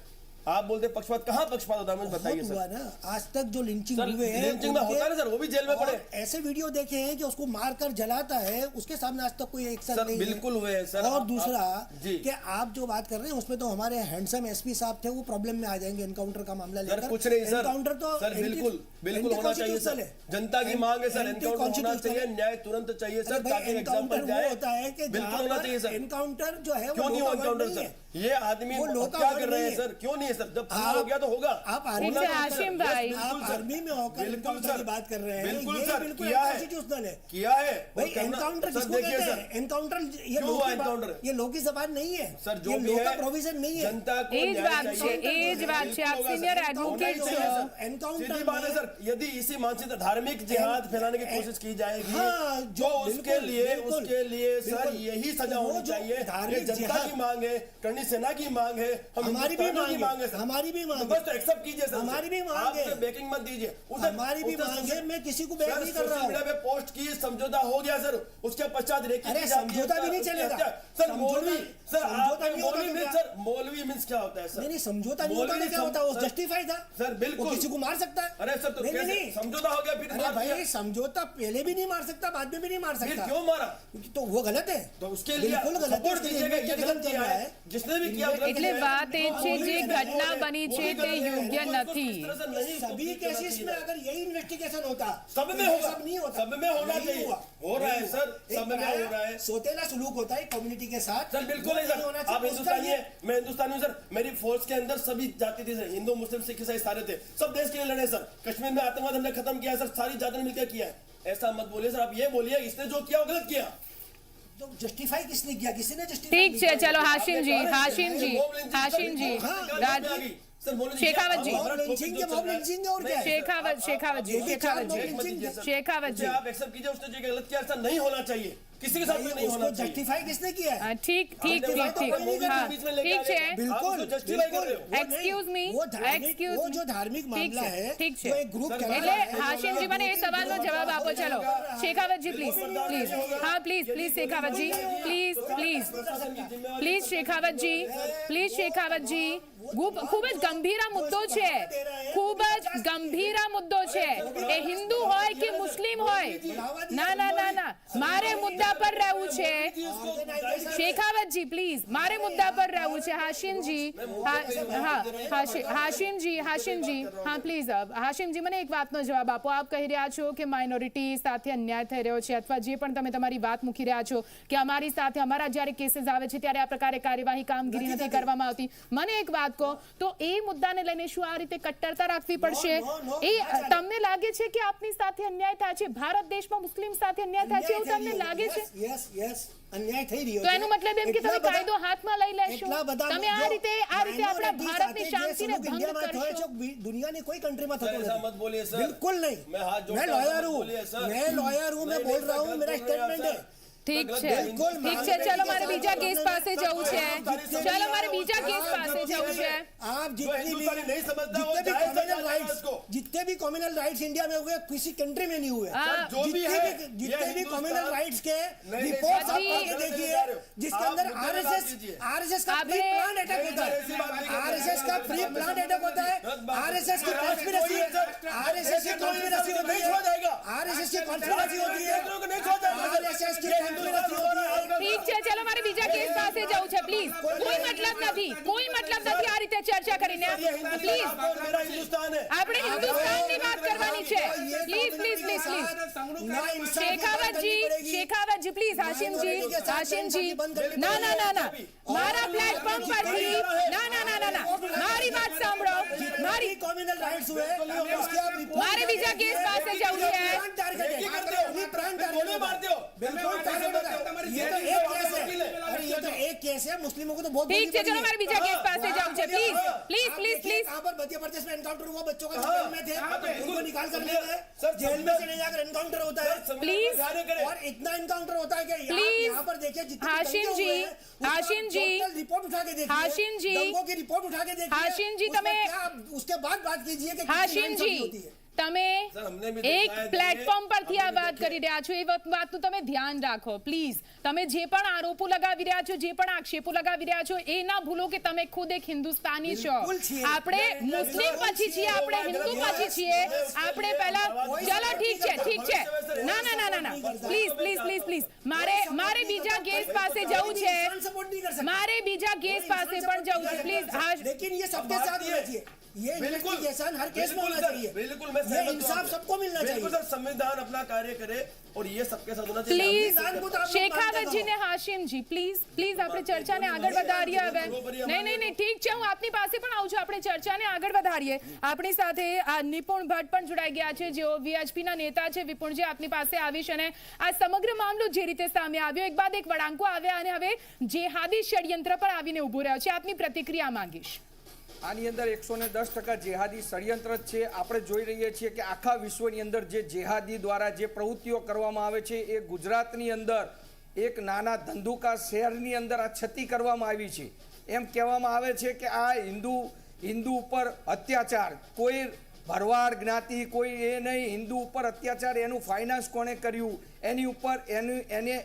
Speaker 11: आप बोलते पक्षपात, कहाँ पक्षपात होता है मुझे बताइए
Speaker 10: बहुत
Speaker 11: सर।
Speaker 10: हुआ ना आज तक जो लिंचिंग
Speaker 11: सर,
Speaker 10: हुए हैं
Speaker 11: लिंचिंग में
Speaker 10: उनके-
Speaker 11: होता है ना सर, वो भी जेल में
Speaker 10: और
Speaker 11: पड़े।
Speaker 10: ऐसे वीडियो देखे हैं कि उसको मारकर जलाता है, उसके सामने आज तक कोई एक्शन
Speaker 11: सर,
Speaker 10: नहीं
Speaker 11: बिल्कुल हुए हैं सर।
Speaker 10: और
Speaker 11: आप-
Speaker 10: दूसरा
Speaker 11: जी।
Speaker 10: कि आप जो बात कर रहे हैं उसमें तो हमारे हैंडसम एसपी साहब थे, वो प्रॉब्लम में आ जाएंगे एनकाउंटर का मामला
Speaker 11: सर
Speaker 10: लेकर।
Speaker 11: कुछ नहीं सर,
Speaker 10: एनकाउंटर तो
Speaker 11: सर बिल्कुल बिल्कुल होना चाहिए सर, जनता की मांग है सर, एनकाउंटर होना चाहिए, न्याय तुरंत चाहिए सर, ताकि
Speaker 10: एनकाउंटर
Speaker 11: एग्जाम्पल
Speaker 10: वो
Speaker 11: जाए।
Speaker 10: होता है कि
Speaker 11: बिल्कुल होना चाहिए सर।
Speaker 10: एनकाउंटर जो है
Speaker 11: क्यों नहीं हो एनकाउंटर सर? ये आदमी
Speaker 10: वो लोका
Speaker 11: क्या
Speaker 10: वर्ड
Speaker 11: कर रहे हैं
Speaker 10: नहीं है।
Speaker 11: सर? क्यों नहीं है सर? जब पूरा हो गया तो होगा।
Speaker 10: आप आर्मी
Speaker 1: ठीक है, हाशिम भाई।
Speaker 10: आप आर्मी में होकर
Speaker 11: बिल्कुल
Speaker 10: एनकाउंटर
Speaker 11: सर,
Speaker 10: की बात कर रहे हैं,
Speaker 11: बिल्कुल
Speaker 10: ये
Speaker 11: सर,
Speaker 10: बिल्कुल
Speaker 11: किया है।
Speaker 10: अनकॉन्स्टिट्यूशनल है।
Speaker 11: किया है
Speaker 10: भाई
Speaker 11: और करना-
Speaker 10: एनकाउंटर
Speaker 11: सर,
Speaker 10: किसको
Speaker 11: देखिए
Speaker 10: कहते
Speaker 11: सर,
Speaker 10: हैं? एनकाउंटर ये
Speaker 11: क्यों
Speaker 10: लो
Speaker 11: हुआ
Speaker 10: की बात-
Speaker 11: एनकाउंटर?
Speaker 10: ये लो की जबान नहीं है
Speaker 11: सर जो
Speaker 10: ये
Speaker 11: भी
Speaker 10: लो का
Speaker 11: है
Speaker 10: प्रोविजन नहीं है।
Speaker 11: जनता को
Speaker 1: एज
Speaker 11: न्याय
Speaker 1: बात
Speaker 11: चाहिए।
Speaker 1: છે, એજ વાત છે. આપ
Speaker 11: बिल्कुल होगा
Speaker 1: senior
Speaker 11: सर।
Speaker 1: advocate
Speaker 11: होना ही
Speaker 1: છો.
Speaker 11: चाहिए सर।
Speaker 10: एनकाउंटर
Speaker 11: सीधी बात है
Speaker 10: में-
Speaker 11: सर, यदि इसी मानसिक धार्मिक जिहाद फैलाने की कोशिश की जाएगी
Speaker 10: हाँ,
Speaker 11: जो उसके
Speaker 10: बिल्कुल,
Speaker 11: लिए सर
Speaker 10: बिल्कुल।
Speaker 11: यही सजा
Speaker 10: वो
Speaker 11: होनी
Speaker 10: जो
Speaker 11: चाहिए। ये
Speaker 10: धार्मिक
Speaker 11: जनता
Speaker 10: जिहाद-
Speaker 11: की मांग है, करनी सेना की मांग है, हम
Speaker 10: हमारी भी
Speaker 11: हिंदुस्तानियों की
Speaker 10: मांग है,
Speaker 11: सर।
Speaker 10: हमारी भी मांग
Speaker 11: तो
Speaker 10: है।
Speaker 11: बस तो एक्सेप्ट कीजिए सर।
Speaker 10: हमारी भी मांग
Speaker 11: आप
Speaker 10: है।
Speaker 11: उसे बैकिंग मत दीजिए।
Speaker 10: हमारी भी मांग है, मैं किसी को बैक नहीं कर रहा हूँ।
Speaker 11: सोशल मीडिया पे पोस्ट की, समझौता हो गया सर, उसके पश्चात रेकी
Speaker 10: अरे
Speaker 11: की जाती है,
Speaker 10: समझौता भी नहीं
Speaker 11: उसकी
Speaker 10: चलेगा।
Speaker 11: हत्या। सर
Speaker 10: समझौता-
Speaker 11: मौलवी सर
Speaker 10: समझौता
Speaker 11: आप
Speaker 10: नहीं होगा
Speaker 11: मौलवी
Speaker 10: तो
Speaker 11: मीन्स
Speaker 10: क्या?
Speaker 11: सर मौलवी मीन्स क्या होता है सर?
Speaker 10: नहीं समझौता नहीं होता तो क्या होता है? वो
Speaker 11: सर-
Speaker 10: जस्टिफाई था
Speaker 11: सर बिल्कुल
Speaker 10: वो किसी को मार सकता है।
Speaker 11: अरे सर तो
Speaker 10: नहीं,
Speaker 11: कैसे
Speaker 10: नहीं।
Speaker 11: समझौता हो गया फिर
Speaker 10: अरे
Speaker 11: मार
Speaker 10: भाई
Speaker 11: दिया?
Speaker 10: समझौता पहले भी नहीं मार सकता, बाद में भी नहीं मार
Speaker 11: फिर
Speaker 10: सकता।
Speaker 11: क्यों मारा?
Speaker 10: तो वो गलत है,
Speaker 11: तो उसके लिए
Speaker 10: बिल्कुल गलत है।
Speaker 11: सपोर्ट
Speaker 10: उसके
Speaker 11: कीजिएगा, ये
Speaker 10: investigation
Speaker 11: गलत
Speaker 10: चल
Speaker 11: किया
Speaker 10: रहा
Speaker 11: है, जिसने भी किया गलत
Speaker 1: એટલે
Speaker 11: किया है।
Speaker 1: વાત એ છે જે ઘટના બની
Speaker 11: वो
Speaker 1: છે
Speaker 11: भी
Speaker 1: તે
Speaker 11: गलत है।
Speaker 1: યોગ્ય
Speaker 11: उसको
Speaker 1: નથી.
Speaker 11: इस तरह से नहीं
Speaker 10: सभी
Speaker 11: complete करना
Speaker 10: केसेस में
Speaker 11: चाहिए।
Speaker 10: अगर यही इन्वेस्टिगेशन होता
Speaker 11: सब में
Speaker 10: तो ये
Speaker 11: होगा,
Speaker 10: सब नहीं होता,
Speaker 11: सब में होना
Speaker 10: नहीं
Speaker 11: चाहिए।
Speaker 10: हुआ।
Speaker 11: हो रहा है
Speaker 10: नहीं
Speaker 11: सर,
Speaker 10: हुआ।
Speaker 11: सब में
Speaker 10: एक
Speaker 11: हो रहा है।
Speaker 10: सोतेला सलूक होता है कम्युनिटी के साथ।
Speaker 11: सर बिल्कुल नहीं
Speaker 10: वो होना
Speaker 11: सर,
Speaker 10: चाहिए।
Speaker 11: आप
Speaker 10: उसका
Speaker 11: हिंदुस्तानी
Speaker 10: ये-
Speaker 11: है, मैं हिंदुस्तानी हूँ सर। मेरी फोर्स के अंदर सभी जाति थी सर, हिंदू मुस्लिम सिख ईसाई सारे थे, सब देश के लिए लड़े सर। कश्मीर में आतंकवाद हमने खत्म किया है सर, सारी जातियों ने मिलकर किया है। ऐसा मत बोलिए सर, आप ये बोलिए इसने जो किया वो गलत किया।
Speaker 10: तो जस्टिफाई किसने किया? किसी ने जस्टिफाई
Speaker 1: ઠીક છે, ચલો હાશિમ જી, હાશિમ जी, हाशिम जी, राज शेखावत जी।
Speaker 10: मॉब लिंचिंग के मॉब लिंचिंग और क्या है?
Speaker 1: शेखावत शेखावत जी, शेखावत जी, शेखावत जी.
Speaker 11: आप एक्सेप्ट कीजिए, उसने जो गलत किया ऐसा नहीं होना चाहिए, किसी के साथ भी नहीं
Speaker 10: उसको
Speaker 11: होना चाहिए।
Speaker 10: जस्टिफाई किसने किया है?
Speaker 1: ठीक ठीक ठीक ठीक हाँ ठीक છે.
Speaker 10: बिल्कुल
Speaker 11: जस्टिफाई कर रहे हो।
Speaker 10: वो नहीं,
Speaker 1: Excuse me,
Speaker 10: वो धार्मिक
Speaker 1: excuse
Speaker 10: वो
Speaker 1: me.
Speaker 10: जो धार्मिक
Speaker 1: ठीक
Speaker 10: मामला
Speaker 1: છે,
Speaker 10: है
Speaker 1: ठीक છે.
Speaker 10: वो एक ग्रुप चला
Speaker 1: એટલે
Speaker 10: रहा है।
Speaker 1: હાશિમજી મને એ સવાલનો જવાબ આપો. ચલો શેખાવતજી પ્લીઝ પ્લીઝ હા પ્લીઝ પ્લીઝ શેખાવતજી પ્લીઝ પ્લીઝ પ્લીઝ શેખાવતજી પ્લીઝ શેખાવતજી ખૂબ જ ગંભીર મુદ્દો છે, ખૂબ જ ગંભીર મુદ્દો છે. એ હિન્દુ હોય કે મુસ્લિમ હોય, ના ના ના ના મારે મુદ્દા પર રહેવું છે. શેખાવતજી પ્લીઝ મારે મુદ્દા પર રહેવું છે. હાશિમજી હા હાશિમજી હા પ્લીઝ હાશિમજી મને એક વાતનો જવાબ આપો. આપ કહી રહ્યા છો કે માઇનોરિટી સાથે અન્યાય થઈ રહ્યો છે, અથવા જે પણ તમે તમારી વાત મૂકી રહ્યા છો કે અમારી સાથે અમારા જ્યારે કેસીસ આવે છે ત્યારે આ પ્રકારે કાર્યવાહી કામગીરી નથી કરવામાં આવતી. મને એક વાત કહો, તો એ મુદ્દાને લઈને શું આ રીતે કટ્ટરતા રાખવી પડશે? એ તમને લાગે છે કે આપની સાથે અન્યાય થાય છે, ભારત દેશમાં મુસ્લિમ સાથે અન્યાય થાય છે એવું તમને લાગે છે?
Speaker 10: યસ યસ અન્યાય થઈ રહ્યો
Speaker 1: તો
Speaker 10: છે.
Speaker 1: એનું મતલબ એમ કે તમે કાયદો હાથમાં લઈ લેશો?
Speaker 10: એટલા બધા
Speaker 1: તમે આ રીતે આપણા ભારતની શાંતિને ભંગ
Speaker 10: ઇન્ડિયામાં થયો
Speaker 1: કરશો?
Speaker 10: છે, દુનિયાની કોઈ कंट्री में थतो
Speaker 11: ऐसा
Speaker 10: नहीं।
Speaker 11: मत बोलिए सर,
Speaker 10: बिल्कुल नहीं।
Speaker 11: मैं हाथ जोड़ता
Speaker 10: मैं
Speaker 11: हूं,
Speaker 10: लॉयर
Speaker 11: मत
Speaker 10: हूँ,
Speaker 11: बोलिए सर।
Speaker 10: मैं लॉयर हूँ, मैं बोल रहा हूँ, मेरा स्टेटमेंट है।
Speaker 1: ઠીક છે
Speaker 10: बिल्कुल
Speaker 1: ઠીક છે, ચલો મારે બીજા કેસ પાસે જવું છે. ચલો મારે બીજા કેસ પાસે જવું છે.
Speaker 10: आप
Speaker 11: जो हिंदुस्तानी नहीं समझता वो जायज
Speaker 10: कॉम्युनल
Speaker 11: समझता है
Speaker 10: राइट्स
Speaker 11: उसको।
Speaker 10: जितने भी कॉम्युनल राइट्स इंडिया में हुए किसी कंट्री में नहीं हुए।
Speaker 1: हाँ।
Speaker 11: जो भी है,
Speaker 10: जितने भी
Speaker 11: हिंदुस्तान-
Speaker 10: कॉम्युनल राइट्स के
Speaker 11: नहीं,
Speaker 10: रिपोर्ट्स आप
Speaker 1: अभी-
Speaker 10: पढ़ के देखिए, जिसके
Speaker 11: आप
Speaker 10: अंदर
Speaker 11: मुद्दे पे बात कीजिए।
Speaker 10: आरएसएस का प्री
Speaker 1: आपने-
Speaker 10: प्लान अटैक होता
Speaker 11: ऐसी बात नहीं
Speaker 10: है,
Speaker 11: करते।
Speaker 10: आरएसएस का प्री प्लान अटैक होता है, आरएसएस की कॉन्स्पिरेसी है, आरएसएस की कॉन्स्पिरेसी होती
Speaker 11: नहीं छोड़ा जाएगा।
Speaker 10: है, आरएसएस की कॉन्स्पिरेसी होती है,
Speaker 11: नहीं छोड़ा जाएगा।
Speaker 10: आरएसएस की कॉन्स्पिरेसी होती है।
Speaker 1: ઠીક છે, ચલો મારે બીજા કેસ પાસે જવું છે. પ્લીઝ કોઈ મતલબ નથી, કોઈ મતલબ નથી આ રીતે ચર્ચા કરીને. પ્લીઝ
Speaker 11: मेरा हिंदुस्तान है।
Speaker 1: આપણે હિન્દુસ્તાનની વાત કરવાની છે. પ્લીઝ પ્લીઝ પ્લીઝ પ્લીઝ શેખાવતજી પ્લીઝ હાશિમજી ના ના ના ના મારા પ્લેટફોર્મ પરથી ના ના ના ના ના મારી વાત સાંભળો. મારી
Speaker 10: कॉम्युनल राइट्स हुए उसके आप रिपोर्ट
Speaker 1: મારે બીજા કેસ પાસે જવું છે.
Speaker 11: गोली मारते हो।
Speaker 10: बिल्कुल ये तो एक केस है, अरे ये तो एक केस है, मुस्लिमों को तो बहुत
Speaker 1: ઠીક છે,
Speaker 10: बोली
Speaker 1: ચલો
Speaker 10: पड़ी
Speaker 1: મારે બીજા કેસ પાસે જવું છે. પ્લીઝ પ્લીઝ
Speaker 10: आप
Speaker 1: પ્લીઝ
Speaker 10: देखिए,
Speaker 1: પ્લીઝ
Speaker 10: कहाँ पर मध्य प्रदेश में एनकाउंटर हुआ, बच्चों का
Speaker 11: हाँ।
Speaker 10: जेल में थे, उनको निकाल कर ले गए,
Speaker 11: सर,
Speaker 10: जेल में से ले जाकर एनकाउंटर होता है।
Speaker 1: प्लीज
Speaker 10: और इतना एनकाउंटर होता है कि
Speaker 1: प्लीज
Speaker 10: यहाँ पर देखिए जितने
Speaker 1: हाशिम
Speaker 10: दंगे
Speaker 1: जी,
Speaker 10: हुए हैं, उसका
Speaker 1: हाशिम जी,
Speaker 10: टोटल रिपोर्ट उठा के देखिए,
Speaker 1: हाशिम जी,
Speaker 10: दंगों की रिपोर्ट उठा के देखिए,
Speaker 1: हाशिम जी,
Speaker 10: उसमें
Speaker 1: तमें-
Speaker 10: क्या उसके बाद बात कीजिए कि कितनी
Speaker 1: हाशिम
Speaker 10: नाइंसाफी
Speaker 1: जी
Speaker 10: होती है।
Speaker 1: તમે
Speaker 11: સર, हमने भी
Speaker 1: એક
Speaker 11: देखा है,
Speaker 1: પ્લેટફોર્મ પરથી આ
Speaker 11: हमने
Speaker 1: વાત
Speaker 11: देखा है।
Speaker 1: કરી રહ્યા છો, એ વાતનું તમે ધ્યાન રાખો પ્લીઝ. તમે જે પણ આરોપો લગાવી રહ્યા છો, જે પણ આક્ષેપો લગાવી રહ્યા છો, એ ના ભૂલો કે તમે ખુદ એક હિન્દુસ્તાની છો.
Speaker 10: બિલકુલ છીએ.
Speaker 1: આપણે મુસ્લિમ પછી છીએ, આપણે હિન્દુ પછી છીએ. આપણે પહેલા ચલો ઠીક છે. ના ના ના ના ના પ્લીઝ મારે બીજા ગેસ્ટ પાસે જવું છે.
Speaker 10: सपोर्ट नहीं कर सकते,
Speaker 1: મારે બીજા ગેસ્ટ પાસે પણ જવું છે પ્લીઝ. હા,
Speaker 10: लेकिन ये सबके साथ होना चाहिए. ये इन्वेस्टिगेशन हर केस में होना चाहिए.
Speaker 11: बिल्कुल मैं
Speaker 10: ये
Speaker 11: सहमत हूं
Speaker 10: इंसाफ
Speaker 11: आपसे।
Speaker 10: सबको मिलना
Speaker 11: बिल्कुल
Speaker 10: चाहिए.
Speaker 11: सर, संविधान अपना कार्य करे और ये सबके साथ होना चाहिए।
Speaker 1: પ્લીઝ
Speaker 10: સંવિધાન મુજબ આપણે
Speaker 1: શેખાવતજી ને હાશિમજી પ્લીઝ આપણે ચર્ચાને આગળ વધારીએ હવે. નહીં ઠીક છે, હું આપની પાસે પણ આવું છું. આપણે ચર્ચાને આગળ વધારીએ. આપણી સાથે આ નિપુણ ભટ્ટ પણ જોડાઈ ગયા છે, જેઓ વીએચપી ના નેતા છે. વિપુણજી, આપની પાસે આવીશ અને આ સમગ્ર મામલો જે રીતે સામે આવ્યો, એક બાદ એક વળાંકો આવ્યા અને હવે જેહાદી ષડયંત્ર પર આવીને ઉભો રહ્યો છે. આપની પ્રતિક્રિયા માંગીશ.
Speaker 12: આની અંદર 110% જેહાદી ષડયંત્ર જ છે. આપણે જોઈ રહીએ છીએ કે આખા વિશ્વની અંદર જે જેહાદી દ્વારા જે પ્રવૃત્તિઓ કરવામાં આવે છે, એ ગુજરાતની અંદર એક નાના ધંધુકા શહેરની અંદર આ છતી કરવામાં આવી છે. એમ કહેવામાં આવે છે કે આ હિન્દુ ઉપર અત્યાચાર, કોઈ ભરવાડ જ્ઞાતિ, કોઈ એ નહીં, હિન્દુ ઉપર અત્યાચાર, એનું ફાઇનાન્સ કોણે કર્યું, એની ઉપર એને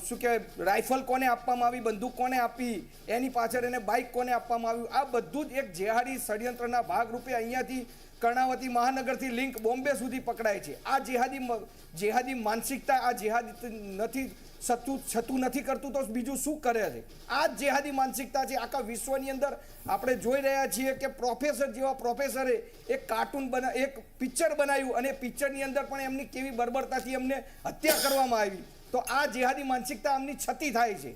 Speaker 12: શું કહેવાય, રાઇફલ કોને આપવામાં આવી, બંદૂક કોને આપી, એની પાછળ એને બાઇક કોને આપવામાં આવ્યું, આ બધું જ એક જેહાદી ષડયંત્રના ભાગરૂપે અહીંયાથી કર્ણાવતી મહાનગરથી લિંક બોમ્બે સુધી પકડાય છે. આ જેહાદી માનસિકતા, આ જેહાદી નથી છતું નથી કરતું તો બીજું શું કરે છે? આ જ જેહાદી માનસિકતા છે. આખા વિશ્વની અંદર આપણે જોઈ રહ્યા છીએ કે પ્રોફેસર જેવા પ્રોફેસરે એક એક પિક્ચર બનાવ્યું અને પિક્ચરની અંદર પણ એમની કેવી બર્બરતાથી એમને હત્યા કરવામાં આવી. તો આ જેહાદી માનસિકતા આમની છતી થાય છે.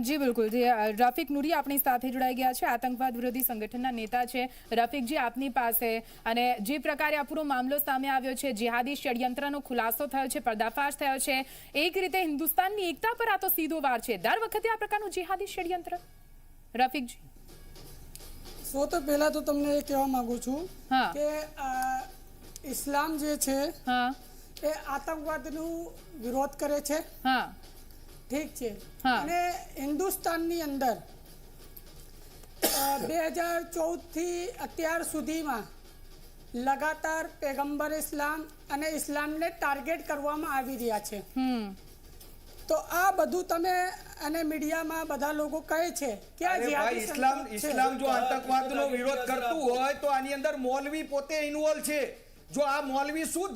Speaker 1: જી બિલકુલ. જે રફીક નુરી આપણી સાથે જોડાઈ ગયા છે, આતંકવાદ વિરોધી સંગઠનના નેતા છે. રફીકજી, આપની પાસે અને જે પ્રકારે આ પૂરો મામલો સામે આવ્યો છે, જેહાદી ષડયંત્રનો ખુલાસો થયો છે, પર્દાફાશ થયો છે, એક રીતે હિન્દુસ્તાનની એકતા પર આ તો સીધો વાર છે. દર વખતે આ પ્રકારનું જેહાદી ષડયંત્ર. રફીકજી,
Speaker 13: સો તો પહેલા તો તમને એ કહેવા માંગુ છું
Speaker 1: હા
Speaker 13: કે ઇસ્લામ જે છે
Speaker 1: હા
Speaker 13: એ આતંકવાદનું વિરોધ કરે છે.
Speaker 1: હા
Speaker 13: ઠીક છે.
Speaker 1: હા.
Speaker 13: અને હિન્દુસ્તાનની અંદર 2014 થી અત્યાર સુધીમાં લગાતાર પેગમ્બર ઇસ્લામ અને ઇસ્લામને ટાર્ગેટ કરવામાં આવી રહ્યા છે. તો આ બધું તમે અને મીડિયામાં બધા લોકો કહે છે કે આ જેહાદી
Speaker 12: ઇસ્લામ જો આતંકવાદનો વિરોધ કરતું હોય તો આની અંદર મૌલવી પોતે ઇન્વોલ્વ છે. જો આ મૌલવી શું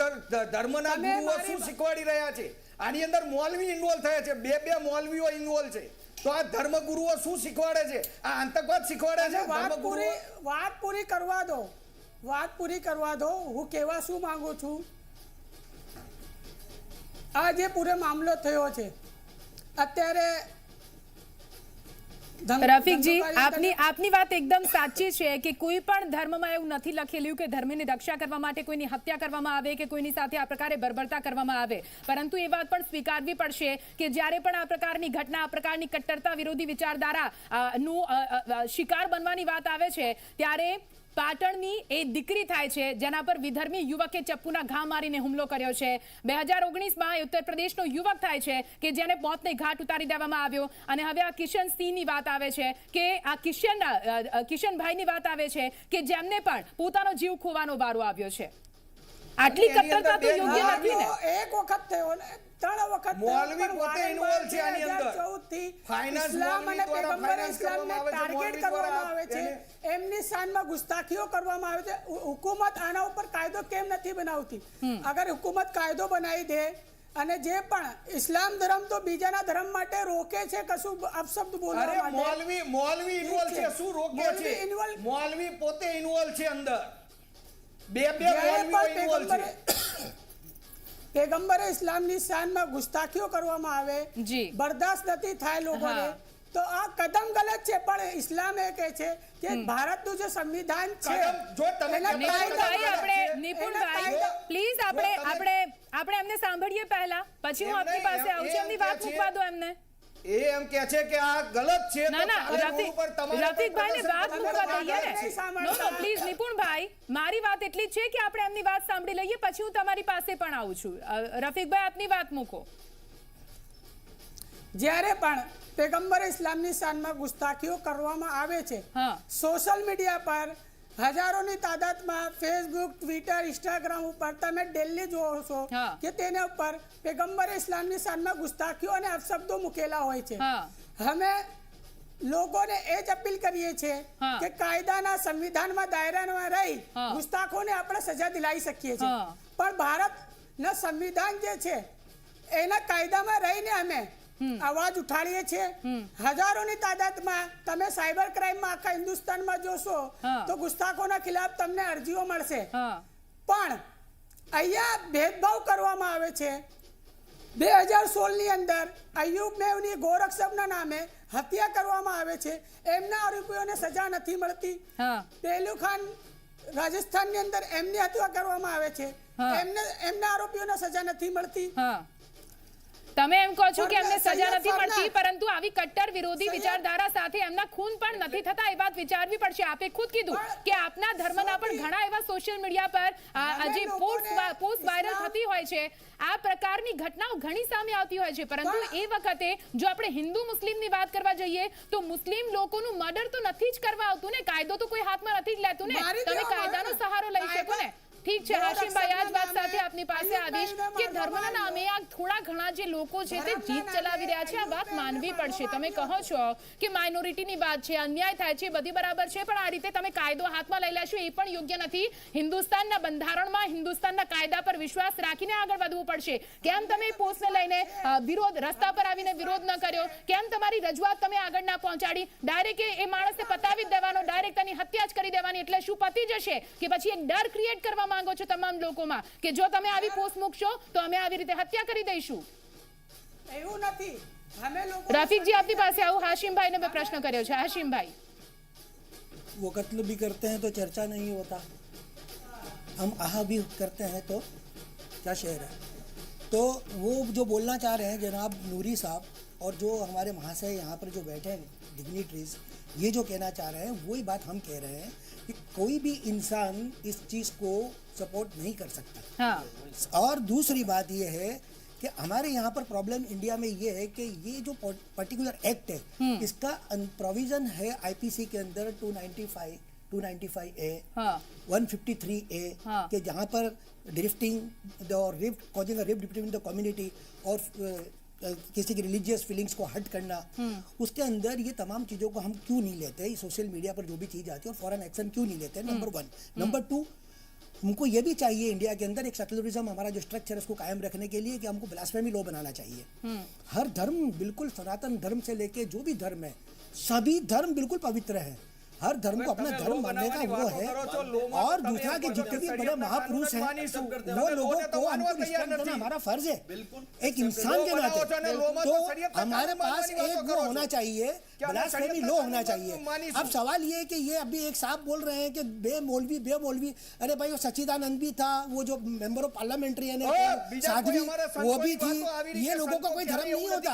Speaker 12: ધર્મના ગુરુઓ શું શીખવાડી રહ્યા છે, આની અંદર મૌલવી ઇન્વોલ્વ થયા છે. બે મૌલવીઓ ઇન્વોલ્વ છે. તો આ ધર્મગુરુઓ શું શીખવાડે છે? આ આતંકવાદ શીખવાડે છે.
Speaker 13: વાત પૂરી કરવા દો. હું કહેવા શું માંગુ છું, આ જે પૂરો મામલો થયો છે અત્યારે
Speaker 1: રફીકજી, આપની વાત એકદમ સાચી છે કે કોઈ પણ ધર્મમાં એવું નથી લખેલું કે ધર્મની રક્ષા કરવા માટે કોઈની હત્યા કરવામાં આવે કે કોઈની સાથે આ પ્રકારે બર્બરતા કરવામાં આવે. પરંતુ એ વાત પણ સ્વીકારવી પડશે કે જ્યારે પણ આ પ્રકારની ઘટના, આ પ્રકારની કટ્ટરતા વિરોધી વિચારધારા નું શિકાર બનવાની વાત આવે છે, ત્યારે પાટણની એ દીકરી થાય છે જેના પર વિધર્મી યુવકે ચપ્પુના ઘા મારીને હુમલો કર્યો છે. 2019માં ઉત્તર પ્રદેશનો યુવક થાય છે કે જેને મોતને ઘાટ ઉતારી દેવામાં આવ્યો. અને હવે આ કિશન સિંહની વાત આવે છે કે આ કિશનભાઈની વાત આવે છે કે જેમને પણ પોતાનો જીવ ખોવાનો વારો આવ્યો છે. આટલી કટ્ટરતા તો યોગ્ય નથી ને.
Speaker 13: એક વખત થયો ને, 3 વખત
Speaker 12: મૌલવી પોતે ઇન્વોલ્વ છે આની અંદર.
Speaker 13: 2014 થી
Speaker 12: ફાઇનાન્સ
Speaker 13: ઇસ્લામ અને પેગમ્બર ઇસ્લામને
Speaker 12: કરવામાં
Speaker 13: ટાર્ગેટ કરવામાં આવે છે. એમની શાનમાં ગુસ્તાખીઓ કરવામાં આવે છે. હુકુમત આના ઉપર કાયદો કેમ નથી બનાવતી? અગર હુકુમત કાયદો બનાવી દે અને જે પણ ઇસ્લામ ધર્મ તો બીજાના ધર્મ માટે રોકે છે કશું અપશબ્દ બોલવા માટે.
Speaker 12: મૌલવી ઇન્વોલ્વ છે. શું રોકે છે? મૌલવી પોતે ઇન્વોલ્વ છે અંદર. બે મૌલવીઓ ઇન્વોલ્વ છે.
Speaker 13: પેગમ્બરે ઇસ્લામની શાનમાં ગુસ્તાખીઓ કરવામાં આવે, બરદાસ્ત નથી થાય લોકોને, તો આ કદમ ગલત છે. પણ ઇસ્લામ એ કહે છે કે ભારતનું જે સંવિધાન છે,
Speaker 1: પ્લીઝ આપણે એમને સાંભળીએ પહેલા, પછી હું આપની પાસે આવું છું. એમની વાત મૂકવા દો એમને.
Speaker 12: એ એમ કહે છે કે આ ગલત છે.
Speaker 1: રફીકભાઈને વાત મૂકવા દઈએ ને. નો પ્લીઝ નિપુણભાઈ, મારી વાત એટલી જ છે કે આપણે એમની વાત સાંભળી લઈએ, પછી હું તમારી પાસે પણ આવું છું. રફીકભાઈ, આપની વાત મૂકો.
Speaker 13: જ્યારે પણ પેગમ્બર ઇસ્લામની શાનમાં ગુસ્તાખીઓ કરવામાં આવે છે, સોશિયલ મીડિયા પર હજારોની તાદાદમાં ફેસબુક ટ્વિટર ઇન્સ્ટાગ્રામ ઉપર તમે ડેલી જોવો છો કે તેના ઉપર પેગમ્બરે ઇસ્લામની શાનમાં ગુસ્તાખીઓ અને અપશબ્દો મૂકેલા હોય છે. અમે લોકોને એ જ અપીલ કરીએ છીએ કે કાયદાના સંવિધાનમાં દાયરામાં રહી ગુસ્તાખોને આપણે સજા દિલાવી શકીએ છીએ, પણ ભારતના સંવિધાન જે છે એના કાયદામાં રહીને અમે અવાજ ઉઠાડીએ છીએ. હજારોની તાદાદમાં તમે સાયબર ક્રાઇમમાં આખા હિન્દુસ્તાનમાં જોશો તો ગુસ્તાખોના ખિલાફ તમને અરજીઓ મળશે, પણ અહીંયા ભેદભાવ કરવામાં આવે છે. 2016 ની અંદર અયુબ મેવની ગોરક્ષકના નામે હત્યા કરવામાં આવે છે, એમના આરોપીઓને સજા નથી મળતી. પેલુ ખાન રાજસ્થાનની અંદર એમની હત્યા કરવામાં આવે છે, એમના આરોપીઓને સજા નથી મળતી.
Speaker 1: તમે એમ કહો છો કે એમને સજા નથી મળતી, પરંતુ આવી કટ્ટર વિરોધી વિચારધારા સાથે એમના ખૂન પણ નથી થતા, એ વાત વિચારવી પડશે. આપે ખુદ કીધું કે આપના ધર્મના પણ ઘણા એવા સોશિયલ મીડિયા પર જે પોસ્ટ વાયરલ થતી હોય છે, આ પ્રકારની ઘટનાઓ ઘણી સામે આવતી હોય છે, પરંતુ એ વખતે જો આપણે હિન્દુ મુસ્લિમની વાત કરવા જઈએ તો મુસ્લિમ લોકોનું મર્ડર તો નથી જ કરવા આવતું ને, કાયદો તો કોઈ હાથમાં નથી જ લેતું ને, તમે કાયદાનો સહારો લઈ શકો ને. ઠીક છે હાશિમભાઈ, આ જ વાત સાથે આપની પાસે આવીશ કે ધર્મના નામે આ થોડા ઘણા જે લોકો છે તે જીત ચલાવી રહ્યા છે, આ વાત માનવી પડશે. તમે કહો છો કે માઇનોરિટીની વાત છે, અન્યાય થાય છે, બધી બરાબર છે, પણ આ રીતે તમે કાયદો હાથમાં લઈ લેશો એ પણ યોગ્ય નથી. હિન્દુસ્તાનના બંધારણમાં હિન્દુસ્તાનના કાયદા પર વિશ્વાસ રાખીને આગળ વધવું પડશે. કેમ તમે પોસ્ટને લઈને વિરોધ રસ્તા પર આવીને વિરોધ ન કર્યો? કેમ તમારી રજૂઆત તમે આગળ ના પહોંચાડી? ડાયરેક્ટ એ માણસને પતાવી જ દેવાનો, ડાયરેક્ટ તેની હત્યા જ કરી દેવાની, એટલે શું પતી જશે કે પછી એક ડર ક્રિએટ કરવામાં માંગો છો તમામ લોકોમાં કે જો તમે આવી પોસ્ટ મૂકશો તો અમે આવી રીતે હત્યા કરી દઈશું?
Speaker 13: એવું નથી. અમે લોકો
Speaker 1: રફીકજી આપની પાસે આવું. હાશિમભાઈને મેં પ્રશ્ન કર્યો છે. હાશિમભાઈ,
Speaker 10: वो कत्ल भी करते हैं तो चर्चा नहीं होता, हम आहा भी करते हैं तो क्या शेर है. तो वो जो बोलना चाह रहे हैं जनाब नूरी साहब और जो हमारे महाशय यहाँ पर जो बैठे हैं डिग्निटरीज, ये जो कहना चाह रहे हैं वही बात हम कह रहे हैं कि कोई भी इंसान इस चीज़ को सपोर्ट नहीं कर सकता. और दूसरी बात ये है कि हमारे यहाँ पर प्रॉब्लम इंडिया में ये है कि ये जो पर्टिकुलर एक्ट है इसका प्रोविजन है आईपीसी के अंदर 295 ए 153 ए के जहाँ पर ड्रिफ्टिंग और rift causing a rift between the community और किसी की रिलीजियस फीलिंग्स को हर्ट करना, उसके अंदर ये तमाम चीज़ों को हम क्यों नहीं लेते? सोशल मीडिया पर जो भी चीज़ आती है और फॉरेन एक्शन क्यों नहीं लेते? नंबर 1. नंबर 2, हमको ये भी चाहिए इंडिया के अंदर एक सेक्युलरिज्म हमारा जो स्ट्रक्चर है उसको कायम रखने के लिए कि हमको ब्लास्फेमी लॉ बनाना चाहिए. हर धर्म बिल्कुल, सनातन धर्म से लेके जो भी धर्म है, सभी धर्म बिल्कुल पवित्र है. हर धर्म को अपना धर्म मानने का वो है. और दूसरा कि जितने भी बड़े महापुरुष हैं वो लोगों को हमको रिस्पेक्ट करना हमारा फर्ज है एक इंसान के नाते. तो हमारे पास एक वो होना चाहिए, ब्लास्फेमी लॉ होना चाहिए. अब सवाल ये है कि ये अभी एक साहब बोल रहे हैं कि बे-मौलवी, अरे भाई वो सच्चिदानंद भी था, वो जो मेंबर ऑफ पार्लियामेंट्री है साध्वी वो भी थी. ये लोगों का कोई धर्म नहीं होता,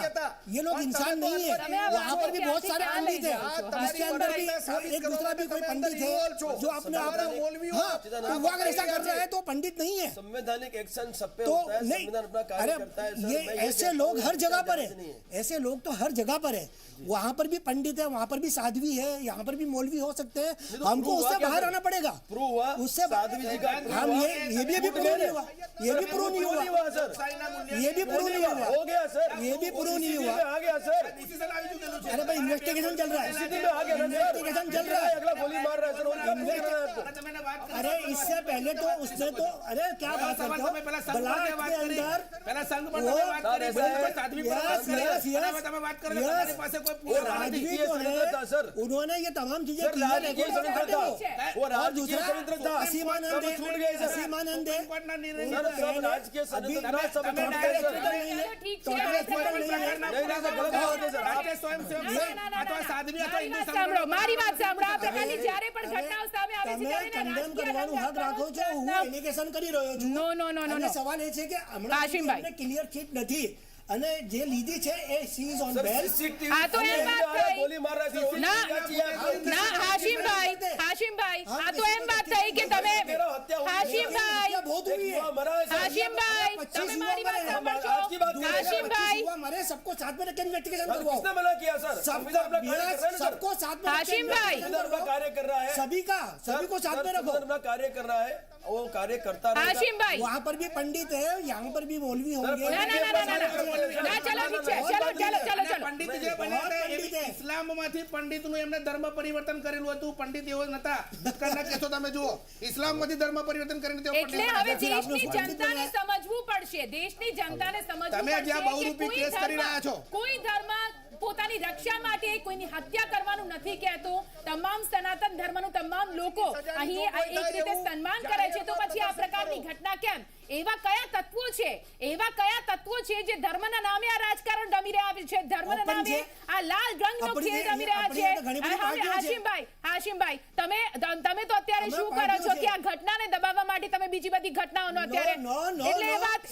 Speaker 10: ये लोग इंसान नहीं है. वहाँ पर भी बहुत सारे पंडित है, इसके अंदर भी एक दूसरा भी कोई पंडित है जो अपने आप तो वो अगर ऐसा कर रहा है तो पंडित नहीं है.
Speaker 11: संवैधानिक एक्शन सब पे
Speaker 10: तो
Speaker 11: होता है,
Speaker 10: नहीं,
Speaker 11: संविधान अपना कार्य करता है.
Speaker 10: ये ऐसे लोग हर जगह पर है, ऐसे लोग तो हर जगह पर है. वहाँ पर भी पंडित है, वहाँ पर भी साध्वी है, यहाँ पर भी मौलवी हो सकते हैं. हमको उससे बाहर आना पड़ेगा. उससे हम ये भी अभी प्रूव नहीं हुआ, ये भी प्रूव नहीं हुआ सर, ये भी प्रूव नहीं हुआ,
Speaker 11: हो गया सर,
Speaker 10: ये भी प्रूव नहीं हुआ.
Speaker 11: आ गया सर.
Speaker 10: अरे भाई इन्वेस्टिगेशन चल रहा है, इन्वेस्टिगेशन चल रहा है.
Speaker 11: अगला गोली मार रहा है सर.
Speaker 10: अरे इससे पहले तो उसने तो अरे क्या बात करते हो, ब्लास्ट के अंदर उन्होंने ये तमाम चीजें और दूसरा असीमानंद
Speaker 1: મારી વાત સાંભળો. આ પ્રકારની જ્યારે પણ ઘટનાઓ સામે આવે છે ત્યારે
Speaker 10: કંડેમ કરવાનું હક રાખો છો. હું એલિગેશન કરી રહ્યો છું.
Speaker 1: નો.
Speaker 10: સવાલ એ છે કે હમણાં ક્લિયર ચીટ નથી. અને જે લીધી છે A C is on
Speaker 11: sir
Speaker 10: bell
Speaker 11: CCTV
Speaker 1: આ તો એમ વાત થઈ.
Speaker 11: गोली मार रहा है
Speaker 1: ના ના હાશિમભાઈ આ તો એમ વાત થઈ કે તમે હાશિમભાઈ તમે મારી વાત સાંભળશો હાશિમભાઈ
Speaker 10: हमारे सबको साथ में रखकर इन्वेस्टिगेशन करवाओ
Speaker 11: किसने मना किया सर
Speaker 10: सबको साथ में
Speaker 1: हाशिमभाई
Speaker 11: कार्य कर रहा है
Speaker 10: सभी को साथ में रखो
Speaker 11: कार्य कर रहा है वो कार्य करता रहेगा
Speaker 1: હાશિમભાઈ
Speaker 10: वहाँ पर भी पंडित है यहाँ पर भी मौलवी होंगे
Speaker 1: ના ના ના ના ના ચલો ઠીક છે ચલો
Speaker 8: પંડિત જે બન્યા હતા એ ઇસ્લામમાંથી પંડિતનું એમને ધર્મ પરિવર્તન કરેલું હતું. પંડિત એવો નતા. દુકાનના કેસો તમે જુઓ. ઇસ્લામમાંથી ધર્મ પરિવર્તન કરીને તેઓ
Speaker 1: એટલે હવે દેશની જનતાને સમજવું પડશે દેશની જનતાને સમજવું
Speaker 8: તમે જ્યાં
Speaker 1: પડશે કે
Speaker 8: બહુરૂપી કેસ કરી રહ્યા છો.
Speaker 1: કોઈ ધર્મ પોતાની રક્ષા માટે કોઈની હત્યા કરવાનું નથી કહેતો તમામ સનાતન ધર્મનું તમામ લોકો અહીં એક રીતે સન્માન કરે છે તો પછી આ પ્રકારની ઘટના કેમ એવા કયા તત્વો છે જે ધર્મના નામે આ રાજકારણ રમી રહ્યા છે ધર્મના નામે આ લાલ રંગનો ખેલ રમી રહ્યા છે હાશિમભાઈ તમે તો અત્યારે શું કરો છો કે આ ઘટનાને દબાવવા માટે તમે બીજી બધી ઘટનાઓનો અત્યારે એટલે એ વાત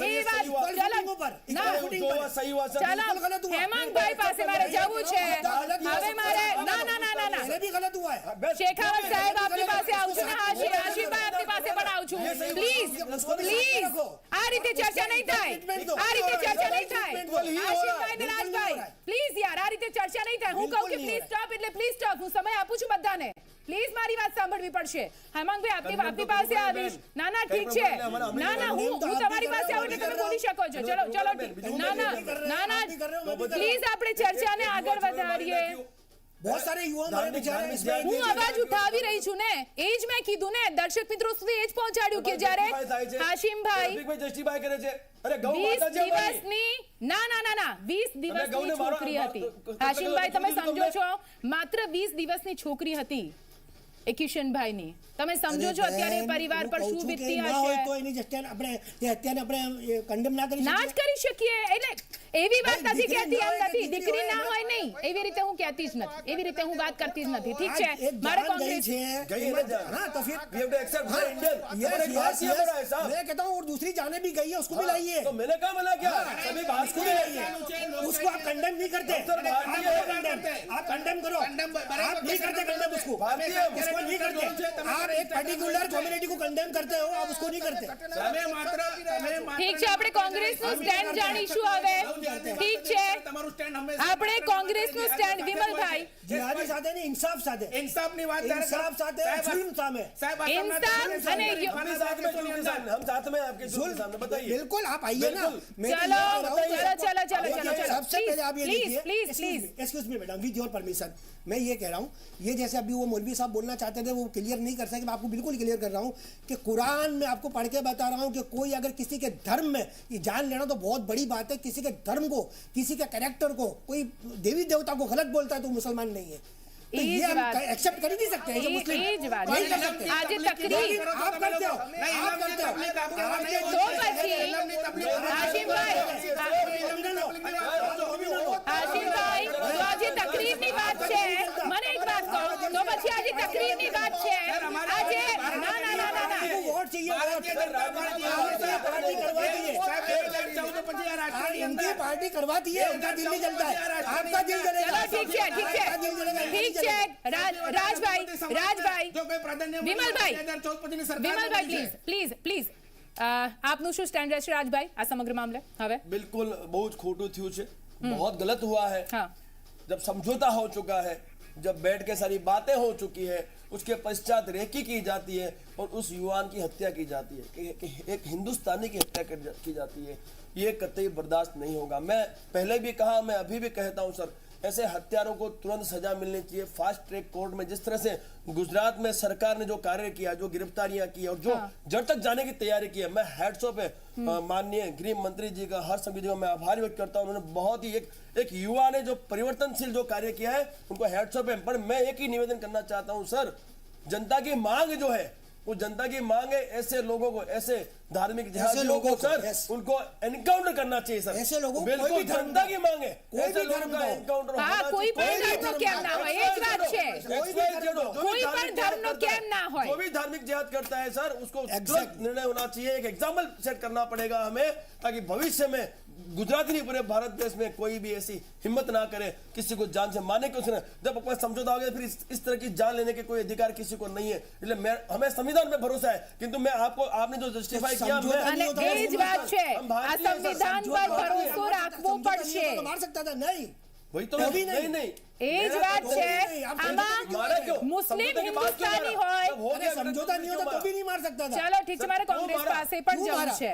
Speaker 1: ચલો હેમાંગભાઈ પાસે મારે જવું છે હવે મારે ના શેખાવત સાહેબ આપની પાસે આવું છું ને હાશિમભાઈ આપની પાસે પણ આવું છું પ્લીઝ આ રીતે ચર્ચા નહીં થાય હાશિમભાઈ ને રાજભાઈ પ્લીઝ યાર આ રીતે ચર્ચા નહીં થાય હું કહું કે પ્લીઝ સ્ટોપ એટલે પ્લીઝ સ્ટોપ હું સમય આપું છું બધાને પ્લીઝ મારી વાત સાંભળવી પડશે હેમાંગભાઈ આપની પાસે આવીશ ના ઠીક છે ના હું તમારી પાસે આવું એટલે તમે બોલી શકો છો ચલો ના પ્લીઝ આપણે ચર્ચાને આગળ વધારીએ
Speaker 10: बहुत सारे युवा हमारे बेचारे
Speaker 1: હું અવાજ ઉઠાવી રહી છું ને એ જ મેં કીધું ને દર્શક મિત્રો સુધી એ જ પહોંચાડ્યું કે જ્યારે હાશિમભાઈ 20 દિવસની ના 20 દિવસની છોકરી હતી હાશિમભાઈ તમે સમજો છો માત્ર 20 દિવસની છોકરી હતી એ કિશનભાઈની તમે સમજો છો અત્યારે પરિવાર પર શું વીતતી હશે
Speaker 10: તો એની જસ્ટિસ આપણે એ હત્યાને આપણે કન્ડેમ ના કરી
Speaker 1: ના જ કરી શકીએ એટલે એવી વાત નથી કહેતી એમ નથી દીકરી ના હોય નહીં એવી રીતે હું કહેતી જ નથી એવી રીતે હું વાત કરતી જ નથી ઠીક છે મારે કોંગ્રેસ
Speaker 10: हां तो फिर we have to accept the Indian मैं कहता हूं और दूसरी जाने भी गई है उसको भी लाइए
Speaker 11: तो मैंने कहा मना किया सभी बात को
Speaker 10: लाइए उसको आप कंडेम नहीं करते आप कंडेम करो आप नहीं करते कंडेम उसको नहीं करते आप एक पर्टिकुलर कम्युनिटी को कंडेम करते हो आप उसको नहीं करते
Speaker 1: ઠીક છે આપણે કોંગ્રેસનું સ્ટેન્ડ જાણીશું હવે ઠીક છે આપણે કોંગ્રેસનું સ્ટેન્ડ વિમલભાઈ
Speaker 10: जिहादी साथे नहीं इंसाफ साथे
Speaker 8: ઇન્સાફની વાત
Speaker 10: इंसाफ साथे जुल्म सामे
Speaker 1: इंसाफ અને
Speaker 11: हम साथ में आपके जुल्म सामने बताइए
Speaker 10: बिल्कुल आप आइए ना
Speaker 1: चलो
Speaker 10: सबसे पहले आप ये देखिए
Speaker 1: please
Speaker 10: excuse me madam with your permission मैं ये कह रहा हूँ ये जैसे अभी वो मौलवी साहब बोलना चाहते थे वो क्लियर नहीं कर सके मैं आपको बिल्कुल क्लियर कर रहा हूँ कि कुरान में आपको पढ़ के बता रहा हूँ कि कोई अगर किसी के धर्म में ये जान लेना तो बहुत बड़ी बात है किसी के धर्म को किसी के कैरेक्टर को कोई देवी देवता को गलत बोलता है तो मुसलमान नहीं है तो ये हम एक्सेप्ट कर ही नहीं सकते हैं जो मुस्लिम नहीं कर सकते
Speaker 1: आज तकरीर
Speaker 10: आप करते हो
Speaker 1: तो પછી હાશિમભાઈ તો આજે તકરીરની વાત છે મને એક વાત કહો તો પછી આજે તકરીરની વાત છે આજે ના
Speaker 10: वोट चाहिए इनकी पार्टी करवाती है उनका दिल नहीं जलता है आपका दिल जलेगा
Speaker 1: ठीक છે રાજભાઈ વિમલભાઈ પ્લીઝ આપનું શું સ્ટેન્ડ રહેશે રાજભાઈ આ સમગ્ર મામલે હવે
Speaker 11: बिल्कुल बहुत खोटू थયું છે बहुत गलत हुआ है
Speaker 1: हाँ
Speaker 11: जब समझौता हो चुका है जब बैठ के सारी बातें हो चुकी है उसके पश्चात रेकी की जाती है और उस युवान की हत्या की जाती है कि एक हिंदुस्तानी की हत्या की जाती है ये कतई बर्दाश्त नहीं होगा मैं पहले भी कहा मैं अभी भी कहता हूं सर ऐसे हत्यारों को तुरंत सजा मिलनी चाहिए फास्ट ट्रैक कोर्ट में जिस तरह से गुजरात में सरकार ने जो कार्य किया जो गिरफ्तारियां की और जो जड़ तक जाने की तैयारी की है मैं हेड्स ऑफ माननीय गृह मंत्री जी का हर सभी मैं आभार व्यक्त करता हूं उन्होंने बहुत ही एक युवा ने जो परिवर्तनशील जो कार्य किया है उनको हेड्स ऑफ है पर मैं एक ही निवेदन करना चाहता हूं सर जनता की मांग जो है वो जनता की मांग है ऐसे लोगों को ऐसे धार्मिक जिहादियों को सर उनको एनकाउंटर करना चाहिए सर
Speaker 10: ऐसे लोगों
Speaker 11: बिल्कुल जनता की मांग है ऐसे लोगों का एनकाउंटर
Speaker 1: હા કોઈ પણ ધર્મનો કેમ ના હોય એ જ વાત છે કોઈ પણ ધર્મનો કેમ ના હોય
Speaker 11: जो भी धार्मिक जिहाद करता है सर उसको तुरंत निर्णय होना चाहिए एक एग्जाम्पल सेट करना पड़ेगा हमें ताकि भविष्य में गुजरात ही नहीं पूरे भारत देश में कोई भी ऐसी हिम्मत ना करे किसी को जान से मारने की। उसने जब अपना समझौता हो गया फिर इस तरह की जान लेने के कोई अधिकार किसी को नहीं है। इसलिए हमें संविधान पे भरोसा है, किंतु मैं आपने जो जस्टिफाई किया
Speaker 1: એ જ વાત છે, આ સંવિધાન પર ભરોસો રાખવો પડશે।
Speaker 10: मार सकता था नहीं,
Speaker 11: वही तो नहीं
Speaker 1: એ જ વાત છે, આમાં મુસ્લિમ હિન્દુસ્તાની હોય,
Speaker 10: समझौता नहीं होता तो भी नहीं मार सकता था।
Speaker 1: ચાલો ઠીક છે, મારે કોંગ્રેસ પાસે પણ જવું છે,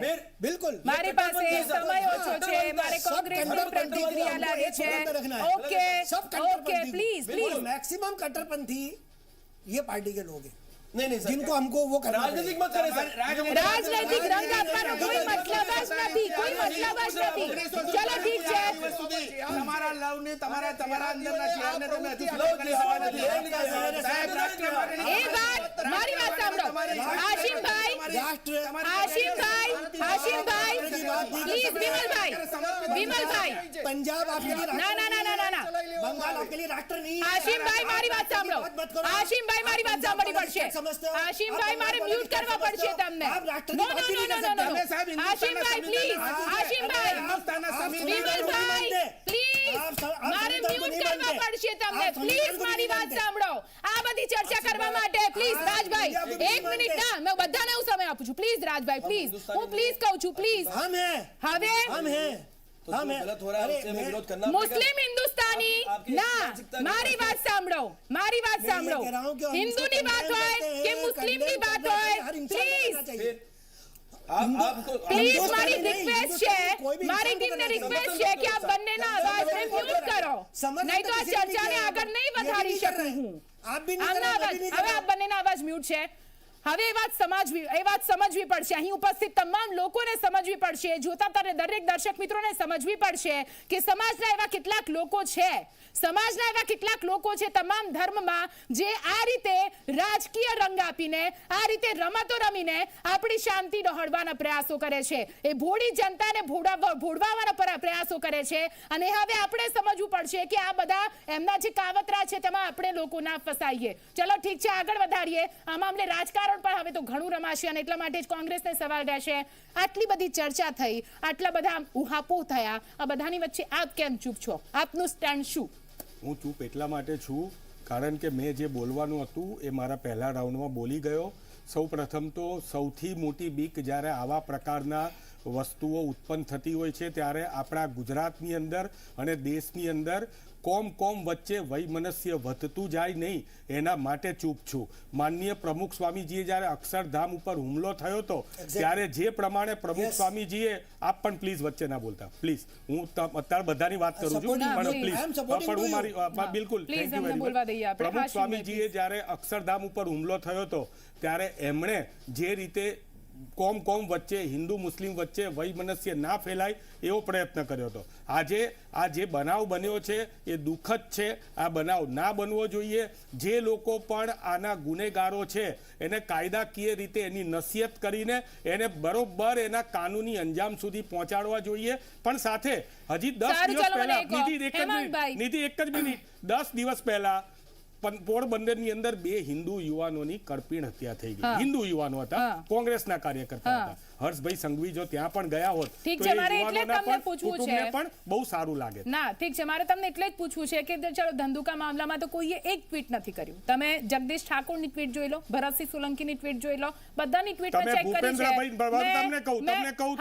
Speaker 10: बिल्कुल
Speaker 1: મારી પાસે સમય ઓછો છે, મારે કોંગ્રેસની પ્રતિક્રિયા લાગે છે। ઓકે ઓકે, પ્લીઝ
Speaker 10: मैक्सिमम कट्टरपंथी ये पार्टी के लोग हैं,
Speaker 11: नहीं सर,
Speaker 10: जिनको हमको वो
Speaker 11: राजनीतिक मत करें सर,
Speaker 1: राजनीतिक रंग આપવાનો કોઈ મતલબ જ નથી, કોઈ મતલબ જ નથી। ચલો ઠીક છે,
Speaker 8: તમારા લવ ને તમારા અંદરના શેર ને તમે હજી
Speaker 1: એ વાત મારી વાત સાંભળો, હાશિમભાઈ પ્લીઝ, વિમલભાઈ
Speaker 10: पंजाब आपके लिए
Speaker 1: ના ના ના ના ના,
Speaker 10: बंगाल आपके लिए राष्ट्र नहीं है।
Speaker 1: હાશિમભાઈ મારી વાત સાંભળો, હાશિમભાઈ મારી વાત સાંભળવી પડશે, હાશિમભાઈ મારે મ્યુટ કરવા પડશે તમને। નો હાશિમભાઈ પ્લીઝ, હાશિમભાઈ, વિમલભાઈ પ્લીઝ, મારે મ્યુટ કરવા પડશે તમને, પ્લીઝ મારી વાત સાંભળો। આ બધી ચર્ચા કરવા માટે પ્લીઝ રાજભાઈ 1 મિનિટ ના, मैं બધાને હું સમય આપું છું, પ્લીઝ રાજભાઈ પ્લીઝ, હું પ્લીઝ કહું છું, પ્લીઝ।
Speaker 10: हम हैं,
Speaker 1: હવે
Speaker 10: हम हैं, हम हैं।
Speaker 11: गलत हो रहा है उससे हमें विरोध करना
Speaker 1: मुस्लिम हिंदुस्तानी ना, मारी बात सांभळो, मारी बात सांभळो, हिंदू नी बात होय के मुस्लिम नी बात होय, प्लीज प्लीज मारी रिक्वेस्ट છે, મારી ટીમને રિક્વેસ્ટ છે કે આ બંનેના અવાજને મ્યુટ કરો, નહીં તો આ ચર્ચાને આગળ નહીં વધારી શકું હું। આમના અવાજ, હવે આ બંનેના અવાજ મ્યુટ છે। હવે એ વાત સમજવી પડશે, અહીં ઉપસ્થિત તમામ લોકોને સમજવી પડશે, જોતા દરેક દર્શક મિત્રોને સમજવી પડશે કે સમાજના એવા કેટલાક લોકો છે, સમાજના એવા કેટલાક લોકો છે તમામ ધર્મમાં, જે આ રીતે રાજકીય રંગ આપીને, આ રીતે રમતો રમીને આપણી શાંતિ ડહોળવાના પ્રયાસો કરે છે, એ ભોળી જનતાને ભોળવાના પ્રયાસો કરે છે। અને હવે આપણે સમજવું પડશે કે આ બધા એમના જે કાવતરા છે તેમાં આપણે લોકો ના ફસાઈએ। ચલો ઠીક છે, આગળ વધારીએ। આ મામલે રાજકારણ પણ હવે તો ઘણું રમાશે અને એટલા માટે જ કોંગ્રેસને સવાલ રહેશે, આટલી બધી ચર્ચા થઈ, આટલા બધા ઉહાપો થયા, આ બધાની વચ્ચે આપ કેમ ચૂપ છો? આપનું સ્ટેન્ડ શું?
Speaker 9: હું ચૂપ એટલા માટે છું કારણ કે મેં જે બોલવાનું હતું એ મારા પહેલા રાઉન્ડમાં બોલી ગયો। સૌ પ્રથમ તો સૌથી મોટી બીક જ્યારે આવા પ્રકારના વસ્તુઓ ઉત્પન્ન થતી હોય છે ત્યારે આપણા ગુજરાતની અંદર અને દેશની અંદર કોમ વચ્ચે વૈમનસ્ય વધતું જાય નહીં, એના માટે ચૂપ છું। માનનીય પ્રમુખ સ્વામીજીએ જ્યારે અક્ષરધામ ઉપર હુમલો થયો હતો ત્યારે જે પ્રમાણે પ્રમુખ સ્વામીજીએ, આપ પણ પ્લીઝ વચ્ચે ના બોલતા પ્લીઝ, હું અત્યારે બધાની વાત કરું છું પણ પ્લીઝ, પણ હું મારી બિલકુલ થેન્ક યુ વેરી મચ। પ્રમુખ સ્વામીજીએ જ્યારે અક્ષરધામ ઉપર હુમલો થયો હતો ત્યારે એમણે જે રીતે કોમ વચ્ચે, હિન્દુ મુસ્લિમ વચ્ચે વૈમનસ્ય ના ફેલાય એવો પ્રયત્ન કર્યો હતો। આજે આ જે બનાવ બન્યો છે એ દુઃખદ છે, આ બનાવ ના બનવો જોઈએ। જે લોકો પણ આના ગુનેગારો છે એને કાયદાકીય રીતે એની નસીહત કરીને એને બરોબર એના કાનૂની અંજામ સુધી પહોંચાડવા જોઈએ। પણ સાથે હજી 10 દિવસ પહેલા, નિધિ એક જ મિનિટ, 10 દિવસ પહેલા પોરબંદરની અંદર 2 હિન્દુ યુવાનોની કરપીણ હત્યા થઈ ગઈ। હિન્દુ યુવાનો હતા, કોંગ્રેસના કાર્યકર્તા હતા। હર્ષભાઈ સંઘવી જો ત્યાં પણ ગયા હોત તો એ યુવાનોના પણ કુટુંબને પણ બહુ સારું લાગે।
Speaker 1: ના ઠીક છે, મારે તમને એટલે જ પૂછવું છે કે ચલો ધંધુકા મામલામાં તો કોઈએ એક ટ્વીટ નથી કર્યું, તમે જગદીશ ઠાકોરની ટ્વીટ જોઈ લો, ભરતસિંહ સોલંકીની ટ્વીટ જોઈ લો, બધાની ટ્વીટ મેં ચેક કરી છે।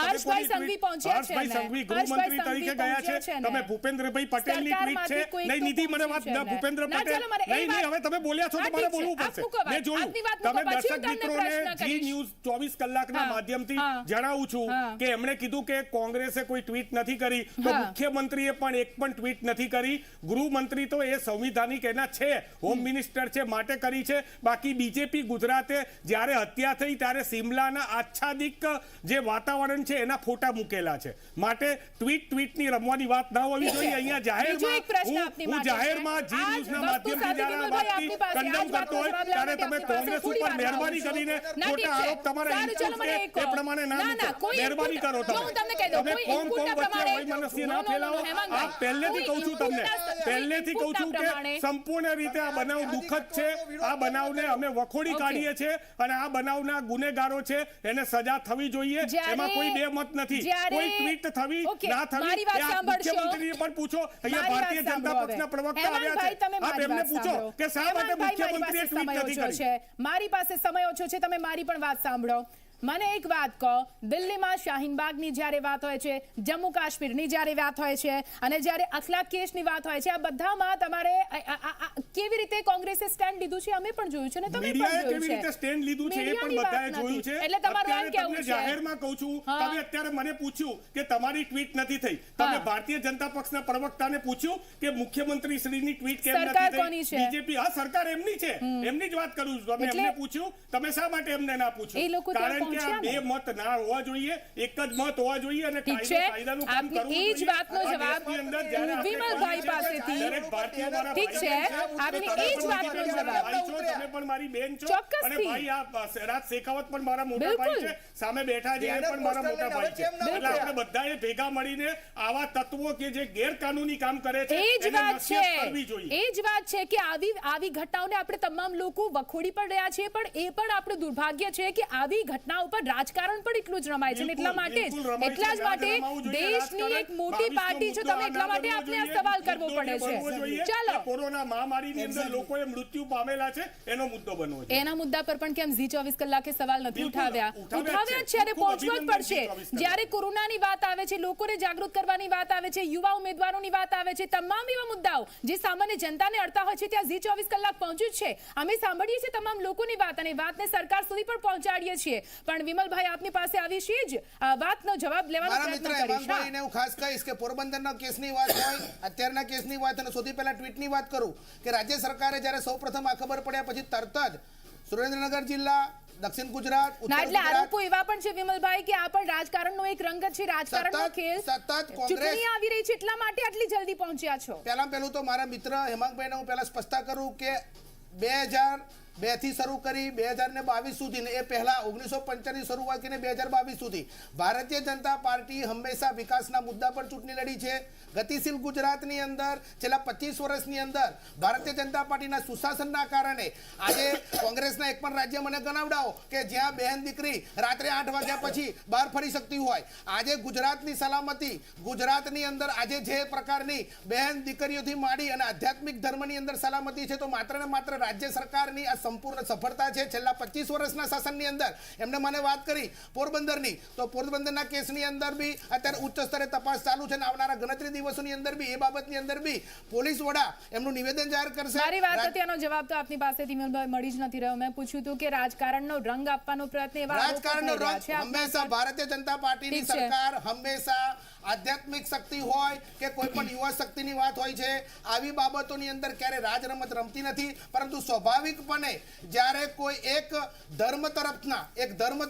Speaker 1: હર્ષભાઈ સંઘવી પહોંચ્યા છે,
Speaker 9: હર્ષભાઈ સંઘવી ગૃહમંત્રી તરીકે ગયા છે, તમે ભૂપેન્દ્રભાઈ પટેલની ટ્વીટ છે, નહીં નિધિ મને વાત, ભૂપેન્દ્ર પટેલ નહીં, હવે તમે બોલ્યા છો તો મારે બોલવું પડશે। મેં જોયું, તમે દર્શક મિત્રોને જી ન્યૂઝ 24 કલાકના માધ્યમથી જણાવું છું કે એમણે કીધું કે કોંગ્રેસે કોઈ ટ્વીટ નથી કરી, તો મુખ્યમંત્રીએ પણ એક પણ ટ્વીટ નથી કરી। ગૃહમંત્રી તો એ સંવિધાનિક એના છે, હોમ મિનિસ્ટર છે માટે કરી છે। બાકી બીજેપી ગુજરાતે જ્યારે હત્યા થઈ ત્યારે સિમલાના આચ્છાદિક જે વાતાવરણ છે એના ફોટા મૂકેલા છે, માટે ટ્વીટની રમવાની વાત ના હોવી જોઈએ। અહીંયા જાહેરમાં જી ન્યૂઝના માધ્યમથી જ્યારે આ વાતની કન્ડમ કરતો હોય ત્યારે તમે કોંગ્રેસ ઉપર મહેરબાની કરીને ખોટા આરોપ તમારા એ પ્રમાણે પ્રમાણે ના
Speaker 1: ના,
Speaker 9: મૂકો.
Speaker 1: કોઈ
Speaker 9: મહેરબાની
Speaker 1: input-
Speaker 9: કરો
Speaker 1: જો હું તમને કહી દઉં,
Speaker 9: તમે
Speaker 1: કોઈ
Speaker 9: કોમ
Speaker 1: input ના
Speaker 9: વચ્ચે
Speaker 1: પ્રમાણે-
Speaker 9: વૈમનસ્ય
Speaker 1: No,
Speaker 9: ના
Speaker 1: no, no,
Speaker 9: ફેલાવો.
Speaker 1: હેમાંગભાઈ,
Speaker 9: આ પહેલેથી કહું છું તમને,
Speaker 1: કોઈ
Speaker 9: પહેલેથી કહું છું
Speaker 1: input ના
Speaker 9: કે
Speaker 1: પ્રમાણે-
Speaker 9: સંપૂર્ણ રીતે આ બનાવ દુઃખદ છે. આ બનાવને અમે વખોડી કાઢીએ છીએ અને આ બનાવના ગુનેગારો છે એને સજા થવી જોઈએ. એમાં કોઈ બે મત નથી. કોઈ ટ્વીટ થવી ના થવી
Speaker 1: મારી વાત
Speaker 9: એ આ
Speaker 1: સાંભળશો.
Speaker 9: મુખ્યમંત્રીને પણ પૂછો. અહીંયા
Speaker 1: મારી
Speaker 9: ભારતીય
Speaker 1: વાત
Speaker 9: જનતા
Speaker 1: સાંભળો
Speaker 9: પક્ષના
Speaker 1: હવે.
Speaker 9: પ્રવક્તા આવ્યા
Speaker 1: હેમાંગભાઈ,
Speaker 9: છે.
Speaker 1: તમે
Speaker 9: આપ
Speaker 1: મારી
Speaker 9: એમને
Speaker 1: વાત
Speaker 9: પૂછો
Speaker 1: સાંભળો.
Speaker 9: કે શા માટે
Speaker 1: હેમાંગભાઈ,
Speaker 9: મુખ્યમંત્રીએ
Speaker 1: મારી પાસે
Speaker 9: ટ્વીટ
Speaker 1: સમય
Speaker 9: નથી
Speaker 1: ઓછો
Speaker 9: કરી.
Speaker 1: છે. મારી પાસે સમય ઓછો છે, તમે મારી પણ વાત સાંભળો. મને એક વાત કહો, દિલ્હીમાં શાહીનબાગની જ્યારે વાત હોય છે, જમ્મુ કાશ્મીરની જ્યારે વાત હોય છે અને જ્યારે અખલાક કેસની વાત હોય છે, આ બધામાં તમારે કેવી રીતે કોંગ્રેસે સ્ટેન્ડ લીધું છે અમે પણ જોયું છે ને તમે પણ
Speaker 9: મીડિયાએ
Speaker 1: જોયું
Speaker 9: કેવી
Speaker 1: છે.
Speaker 9: રીતે સ્ટેન્ડ લીધું છે એ પણ
Speaker 1: મીડિયાની
Speaker 9: બધાએ
Speaker 1: વાત
Speaker 9: જોયું
Speaker 1: નથી.
Speaker 9: છે.
Speaker 1: એટલે તમારું એમ
Speaker 9: અત્યારે
Speaker 1: કેવું
Speaker 9: તમને
Speaker 1: છે.
Speaker 9: જાહેરમાં કહું છું,
Speaker 1: હા.
Speaker 9: તમે અત્યારે મને પૂછ્યું કે તમારી ટ્વીટ નથી થઈ. તમે
Speaker 1: હા.
Speaker 9: ભારતીય જનતા પક્ષના પ્રવક્તાને પૂછ્યું કે મુખ્યમંત્રી શ્રીની ટ્વીટ કેમ
Speaker 1: સરકાર
Speaker 9: નથી
Speaker 1: કોની
Speaker 9: થઈ.
Speaker 1: છે?
Speaker 9: બીજેપી આ સરકાર એમની છે, એમની જ વાત કરું છું. તમે
Speaker 1: એટલે-
Speaker 9: એમને પૂછ્યું, તમે શા માટે એમને ના પૂછ્યું?
Speaker 1: એ લોકો ત્યાં
Speaker 9: કારણ કે આ
Speaker 1: પહોંચ્યા
Speaker 9: બે મત ના હોવા જોઈએ, એક જ મત હોવા જોઈએ અને
Speaker 1: ઠીક છે.
Speaker 9: કાયદાનું કામ
Speaker 1: આપની
Speaker 9: કરવું
Speaker 1: એ જ
Speaker 9: જોઈએ.
Speaker 1: વાતનો
Speaker 9: આ
Speaker 1: જવાબ
Speaker 9: દેશની અંદર જ્યારે આપણે
Speaker 1: વિમલભાઈ
Speaker 9: કરીએ છીએ,
Speaker 1: પાસેથી
Speaker 9: દરેક ભારતીય મારા
Speaker 1: ઠીક છે.
Speaker 9: ભાઈ બહેન છે.
Speaker 1: આપની
Speaker 9: તમે
Speaker 1: એ જ
Speaker 9: પણ
Speaker 1: વાતનો
Speaker 9: મારા
Speaker 1: જવાબ.
Speaker 9: ભાઈ છો, તમે પણ મારી બેન છો
Speaker 1: ચોક્કસથી.
Speaker 9: અને ભાઈ આ રાજ શેખાવત પણ મારા મોટા
Speaker 1: બિલકુલ.
Speaker 9: ભાઈ છે, સામે બેઠા છે એ પણ મારા મોટા ભાઈ છે. એટલે આપણે બધાએ ભેગા મળીને આવા તત્વો કે જે ગેરકાનૂની કામ કરે છે
Speaker 1: એ જ
Speaker 9: એને
Speaker 1: વાત છે.
Speaker 9: નસીહત કરવી જોઈએ.
Speaker 1: એ જ વાત છે કે આવી ઘટનાઓને આપણે તમામ લોકો વખોડી પણ રહ્યા છીએ, પણ એ પણ આપણું દુર્ભાગ્ય છે કે આવી ઘટનાઓ પર રાજકારણ પણ એટલું જ રમાય છે ને એટલા માટે
Speaker 9: બિલકુલ રમાય છે.
Speaker 1: એટલા જ માટે
Speaker 9: રમાવું જોઈએ.
Speaker 1: દેશની એક
Speaker 9: રાજકારણ
Speaker 1: મોટી
Speaker 9: 22નો
Speaker 1: પાર્ટી છો
Speaker 9: મુદ્દો
Speaker 1: તમે, એટલા માટે
Speaker 9: ના
Speaker 1: આપને આ
Speaker 9: બનવો
Speaker 1: સવાલ કરવો
Speaker 9: જોઈએ.
Speaker 1: પડે
Speaker 9: મુદ્દો બનવો
Speaker 1: છે.
Speaker 9: જોઈએ.
Speaker 1: ચાલો.
Speaker 9: આ કોરોના મહામારીની અંદર લોકોએ મૃત્યુ પામેલા છે એનો મુદ્દો બનવો જોઈએ.
Speaker 1: એના મુદ્દા પર પણ કેમ ઝી 24 કલાકે સવાલ નથી
Speaker 9: બિલકુલ,
Speaker 1: ઉઠાવ્યા
Speaker 9: ઉઠાવ્યા
Speaker 1: જ
Speaker 9: જ
Speaker 1: છે અને
Speaker 9: ખૂબ
Speaker 1: પહોંચવો જ
Speaker 9: અભિનંદન
Speaker 1: પડશે.
Speaker 9: ઝી 24 કલાક.
Speaker 1: જ્યારે કોરોનાની વાત આવે છે, લોકોને જાગૃત કરવાની વાત આવે છે, યુવા ઉમેદવારોની વાત આવે છે, તમામ એવા મુદ્દાઓ જે સામાન્ય જનતાને અડતા હોય છે ત્યાં ઝી 24 કલાક પહોંચ્યું જ છે. અમે સાંભળીએ છીએ તમામ લોકોની વાત અને વાતને સરકાર સુધી પણ પહોંચાડીએ છીએ. પણ વિમલભાઈ આપની પાસે આવી છે જ વાતનો જવાબ લેવાનો
Speaker 8: મારા મિત્ર
Speaker 1: પ્રયત્ન કરીશ.
Speaker 8: હેમાંગભાઈને હું ખાસ કહીશ કે પોરબંદરના કેસની વાત હોય, અત્યારના કેસની વાત અને સૌથી પહેલા ટ્વીટની વાત કરું કે રાજ્ય સરકારે જ્યારે સૌપ્રથમ આ ખબર પડ્યા પછી તરત જ સુરેન્દ્રનગર જિલ્લા, દક્ષિણ ગુજરાત,
Speaker 1: ના,
Speaker 8: ઉત્તર
Speaker 1: એટલે
Speaker 8: ગુજરાત
Speaker 1: આરોપો એવા પણ છે વિમલભાઈ કે આ પણ રાજકારણનો એક રંગ જ છે, રાજકારણનો ખેલ.
Speaker 8: સતત કોંગ્રેસ
Speaker 1: ચૂંટણી આવી રહી છે એટલા માટે આટલી જલ્દી પહોંચ્યા છો.
Speaker 8: પહેલું તો મારા મિત્ર હેમાંગભાઈને હું પહેલા સ્પષ્ટતા કરું કે 2002 થી શરૂ કરી 2022 સુધી એ પહેલા 1995 શરૂઆત કરીને 2022 સુધી ભારતીય જનતા પાર્ટી હંમેશા વિકાસના મુદ્દા પર ચૂંટણી લડી છે. ગતિશીલ ગુજરાતની અંદર છેલ્લા 25 વર્ષની અંદર ભારતીય જનતા પાર્ટીના સુશાસનના કારણે આજે કોંગ્રેસના એક પણ રાજ્ય મને ગણાવડાવો કે જ્યાં બહેન દીકરી રાત્રે 8 વાગ્યા પછી બહાર ફરી શકતી હોય. આજે ગુજરાતની સલામતી, ગુજરાતની અંદર આજે જે પ્રકારની બહેન દીકરીઓથી માંડી અને આધ્યાત્મિક ધર્મની અંદર સલામતી છે તો માત્ર ને માત્ર રાજ્ય સરકારની આ સંપૂર્ણ સફળતા છે. છેલ્લા 25 વર્ષના શાસનની અંદર એમને મને વાત કરી પોરબંદરની, તો પોરબંદરના કેસની અંદર બી અત્યારે ઉચ્ચ સ્તરે તપાસ ચાલુ છે અને આવનારા ગણતરી દિવસોની અંદર બી એ બાબતની અંદર બી પોલીસ વડા એમનું નિવેદન જાહેર કરશે.
Speaker 1: મારી વાત હતી, એનો જવાબ તો આપની પાસેથી મળી જ નથી રહ્યો. મેં પૂછ્યું હતું કે રાજકારણનો રંગ આપવાનો પ્રયત્ન એવા આરોપો
Speaker 8: રાજકારણનો
Speaker 1: થઈ રહ્યા
Speaker 8: રંગ
Speaker 1: છે.
Speaker 8: હંમેશા ભારતીય જનતા પાર્ટીની
Speaker 1: ઠીક છે.
Speaker 8: સરકાર હંમેશા આધ્યાત્મિક શક્તિ હોય કે કોઈ પણ યુવા શક્તિની વાત હોય છે, આવી બાબતોની અંદર ક્યારે રાજ રમત રમતી નથી. પરંતુ સ્વાભાવિકપણે જ્યારે કોઈ એક ધર્મ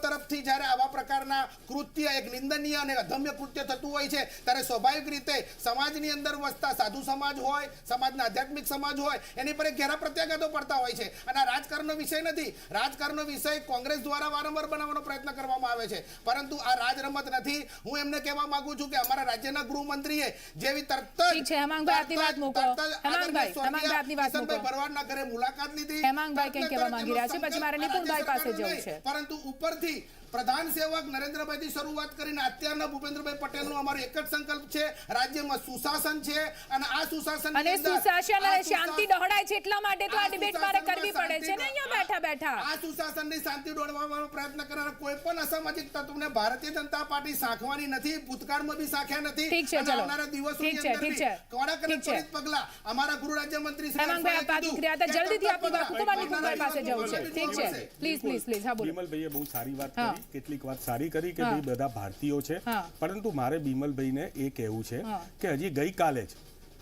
Speaker 8: તરફથી જ્યારે આવા પ્રકારના કૃત્ય, એક નિંદનીય અને અધમ્ય કૃત્ય થતું હોય છે ત્યારે સ્વાભાવિક રીતે સમાજની અંદર વસતા સાધુ સમાજ હોય, સમાજના આધ્યાત્મિક સમાજ હોય, એની પર એક ઘેરા પ્રત્યાઘાતો પડતા હોય છે. અને આ રાજકારણનો વિષય નથી. રાજકારણનો વિષય કોંગ્રેસ દ્વારા વારંવાર બનાવવાનો પ્રયત્ન કરવામાં આવે છે, પરંતુ આ રાજ રમત નથી. હું એમને કહેવા માંગુ છું કે અમારા રાજ્યના ગૃહમંત્રીએ જેવી તરત
Speaker 1: ઠીક છે, હેમાંગભાઈ આપની વાત મૂકો. હેમાંગભાઈ આપની વાત મૂકો.
Speaker 8: ભરવાડના ઘરે મુલાકાત લીધી.
Speaker 1: હેમાંગભાઈ કંઈક કહેવા માંગી રહ્યા છે, પછી મારે નિપુણભાઈ પાસે જવું છે.
Speaker 8: પરંતુ ઉપરથી પ્રધાન સેવક નરેન્દ્રભાઈથી શરૂઆત કરીને અત્યારના ભૂપેન્દ્રભાઈ પટેલનો અમારો એક જ સંકલ્પ છે, રાજ્યમાં સુશાસન છે અને આ સુશાસન
Speaker 1: અને સુશાસન અને શાંતિ દોહડાય છે એટલા માટે તો આ ડિબેટ મારે કરવી પડે છે ને અહીંયા બેઠા
Speaker 8: આ સુશાસનની શાંતિ દોડવાનો પ્રયત્ન કરનારા કોઈ પણ અસામાજિક તત્વને ભારતીય જનતા પાર્ટી સાંખવાની નથી, ભૂતકાળમાં બી સાંખ્યા નથી.
Speaker 1: ઠીક છે, ચલો.
Speaker 8: આવનારા દિવસોની અંદર બી કડક અને ત્વરિત પગલા અમારા ગૃહ રાજ્યમંત્રી શ્રી
Speaker 1: હેમાંગભાઈ આપ વાત કરી રહ્યા હતા, જલ્દીથી આપની વાત કુમાર નિપુણભાઈ પાસે જવું છે. ઠીક છે, પ્લીઝ હા બોલો.
Speaker 9: વિમલભાઈએ બહુ સારી વાત કરી, કેટલીક વાત સારી કરી કે ભાઈ બધા ભારતીયો છે, પરંતુ મારે બિમલભાઈને એ કહેવું છે કે હજી ગઈકાલે જ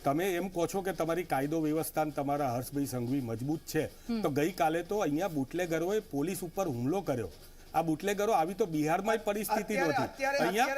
Speaker 9: તમે એમ કહો છો કે તમારી કાયદો વ્યવસ્થા તમારા હર્ષભાઈ સંઘવી મજબૂત છે, તો ગઈકાલે તો અહીંયા બુટલેગરોએ પોલીસ ઉપર હુમલો કર્યો આ બુટલેગરો આવી તો બિહારમાં પરિસ્થિતિ નહોતી.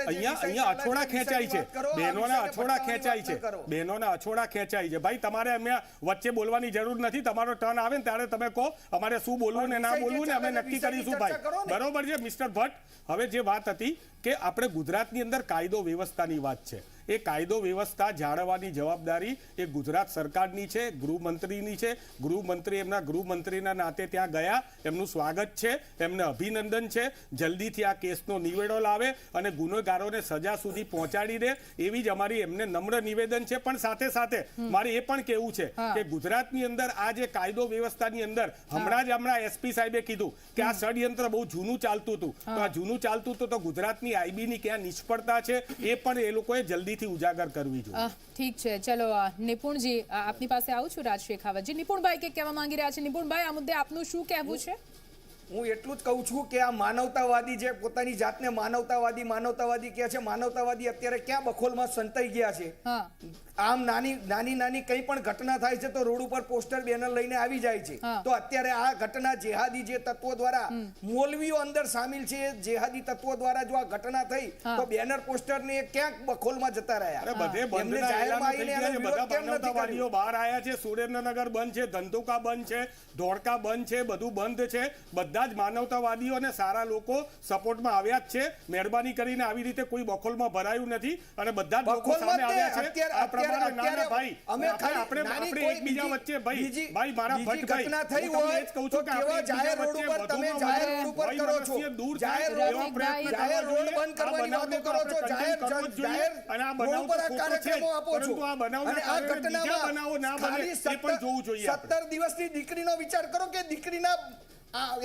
Speaker 9: અહીંયા અછોડા ખેંચાય છે, બહેનોના અછોડા ખેંચાય છે, બહેનોના અછોડા ખેંચાય છે. ભાઈ તમારે અમે વચ્ચે બોલવાની જરૂર નથી. તમારો ટર્ન આવે ને ત્યારે તમે કહો અમારે શું બોલવું ને ના બોલવું ને અમે નક્કી કરીશું ભાઈ. બરોબર છે મિસ્ટર ભટ્ટ. હવે જે વાત હતી કે આપણે ગુજરાતની અંદર કાયદો વ્યવસ્થાની વાત છે, એ કાયદો વ્યવસ્થા જાળવવાની જવાબદારી એ ગુજરાત સરકારની છે, ગૃહમંત્રીની છે. ગૃહમંત્રી એમના ગૃહમંત્રીના નાતે ત્યાં ગયા, એમનું સ્વાગત છે, એમને અભિનંદન છે. જલ્દીથી આ કેસનો નિવેડો લાવે અને ગુનેગારોને સજા સુધી પહોંચાડી દે એવી જ અમારી એમને નમ્ર નિવેદન છે. પણ સાથે સાથે મારે એ પણ કહેવું છે કે ગુજરાતની અંદર આ જે કાયદો વ્યવસ્થાની અંદર હમણાં એસપી સાહેબે કીધું કે આ ષડયંત્ર બહુ જૂનું ચાલતું હતું. તો આ જૂનું ચાલતું હતું તો ગુજરાતની આઈબીની ક્યાં નિષ્ફળતા છે એ પણ એ લોકોએ જલ્દીથી ઉજાગર કરવી જોઈએ.
Speaker 1: ઠીક છે, ચલો નિપુણજી આપની પાસે આવું છું. રાજ શેખાવતજી, નિપુણભાઈ કે કહેવા માંગી રહ્યા છે. નિપુણભાઈ, આ મુદ્દે આપનું શું કહેવું છે?
Speaker 12: હું એટલું જ કહું છું કે આ માનવતાવાદી જે પોતાની જાતને માનવતાવાદી કહે છે, માનવતાવાદી અત્યારે ક્યાં બખોલમાં સંતાઈ ગયા છે. આમ નાની કંઈ પણ ઘટના થાય છે તો રોડ ઉપર પોસ્ટર બેનર લઈને આવી જાય છે. તો અત્યારે આ ઘટના જેહાદી જે તત્વો દ્વારા, મૌલવીઓ અંદર સામેલ છે, જેહાદી તત્વો દ્વારા જો આ ઘટના થઈ તો બેનર પોસ્ટર ને ક્યાંક બખોલમાં જતા રહ્યા.
Speaker 9: બધે માનવતાવાદીઓ બહાર આવ્યા છે. સુરેન્દ્રનગર બંધ છે, ધંધુકા બંધ છે, ધોળકા બંધ છે, બધું બંધ છે. બધા જ માનવતાવાદીઓ અને સારા લોકો સપોર્ટમાં આવ્યા જ છે. મહેરબાની કરીને આવી રીતે કોઈ બખોલમાં ભરાયું નથી અને બધા જ લોકો સામે આવ્યા છે.
Speaker 12: દીકરીનો વિચાર કરો કે દીકરીના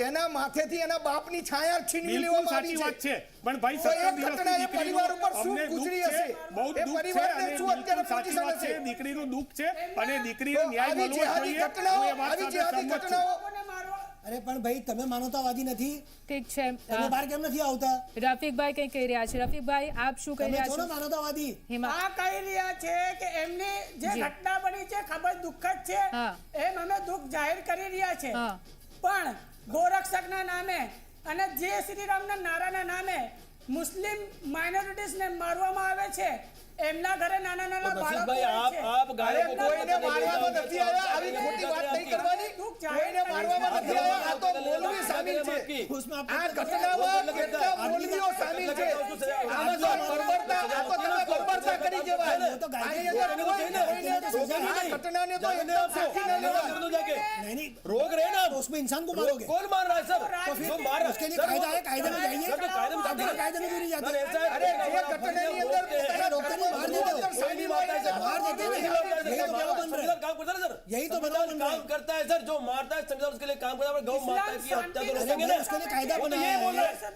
Speaker 12: એના માથેથી એના બાપની છાયા છીનવી લેવામાં આવી છે.
Speaker 9: પણ ભાઈ 17 દિવસની
Speaker 12: પરિવાર ઉપર શું ગુજરી હશે?
Speaker 9: બહુ દુઃખ છે અને અત્યારે સાચી વાત છે. દીકરીનું દુઃખ છે અને દીકરીને ન્યાય મળવો જોઈએ.
Speaker 10: અરે પણ ભાઈ તમે માનવતાવાદી નથી.
Speaker 1: ઠીક છે,
Speaker 10: તમે બહાર કેમ નથી આવતા?
Speaker 1: રફીકભાઈ કઈ કહી રહ્યા છે? રફીકભાઈ, આપ શું કહી રહ્યા છો?
Speaker 10: માનવતાવાદી
Speaker 13: આ કહી રહ્યા છે કે એમની જે ઘટના બની છે ખબર દુઃખદ છે, એમ અમે દુઃખ જાહેર કરી રહ્યા છે. પણ ગોરક્ષકના નામે અને જય શ્રી રામના નારાના નામે મુસ્લિમ માઇનોરિટીઝને મારવામાં આવે છે. એમના ઘરે નાના બાળકો
Speaker 12: કોઈને મારવામાં નથી આવ્યા. આવી ખોટી વાત નહીં કરવાની. કોઈને મારવામાં નથી આવ્યા. આ તો મૌલવી સામેલ છે. આ ઘટનામાં કેટલા મૌલવીઓ સામેલ છે. આમાં તો બર્બરતા, આ તો તમે બર્બરતા કરી કહેવાય. આની અંદર આ ઘટનાને તો એકદમ સાચી ન લેવાય.
Speaker 5: रोक रहे ना,
Speaker 10: उसमें इंसान को मारोगे?
Speaker 5: कौन मार रहा है सर? जो मार रहा
Speaker 10: उसके लिए कायदा है, कायदे में जाइए. कायदे में क्यों नहीं जाते?
Speaker 12: अरे ये घटना ની અંદર
Speaker 10: रोकते नहीं, मार देते हो. मार देते हैं. यही तो बताओ बन रहा है.
Speaker 5: काम करता है सर.
Speaker 10: यही तो बताओ बन रहा
Speaker 5: काम
Speaker 10: है.
Speaker 5: करता है सर. जो मारता है संविधान उसके लिए काम करता है. गौ माता की हत्या तो रोकेंगे ना.
Speaker 10: उसके लिए कायदा बना है.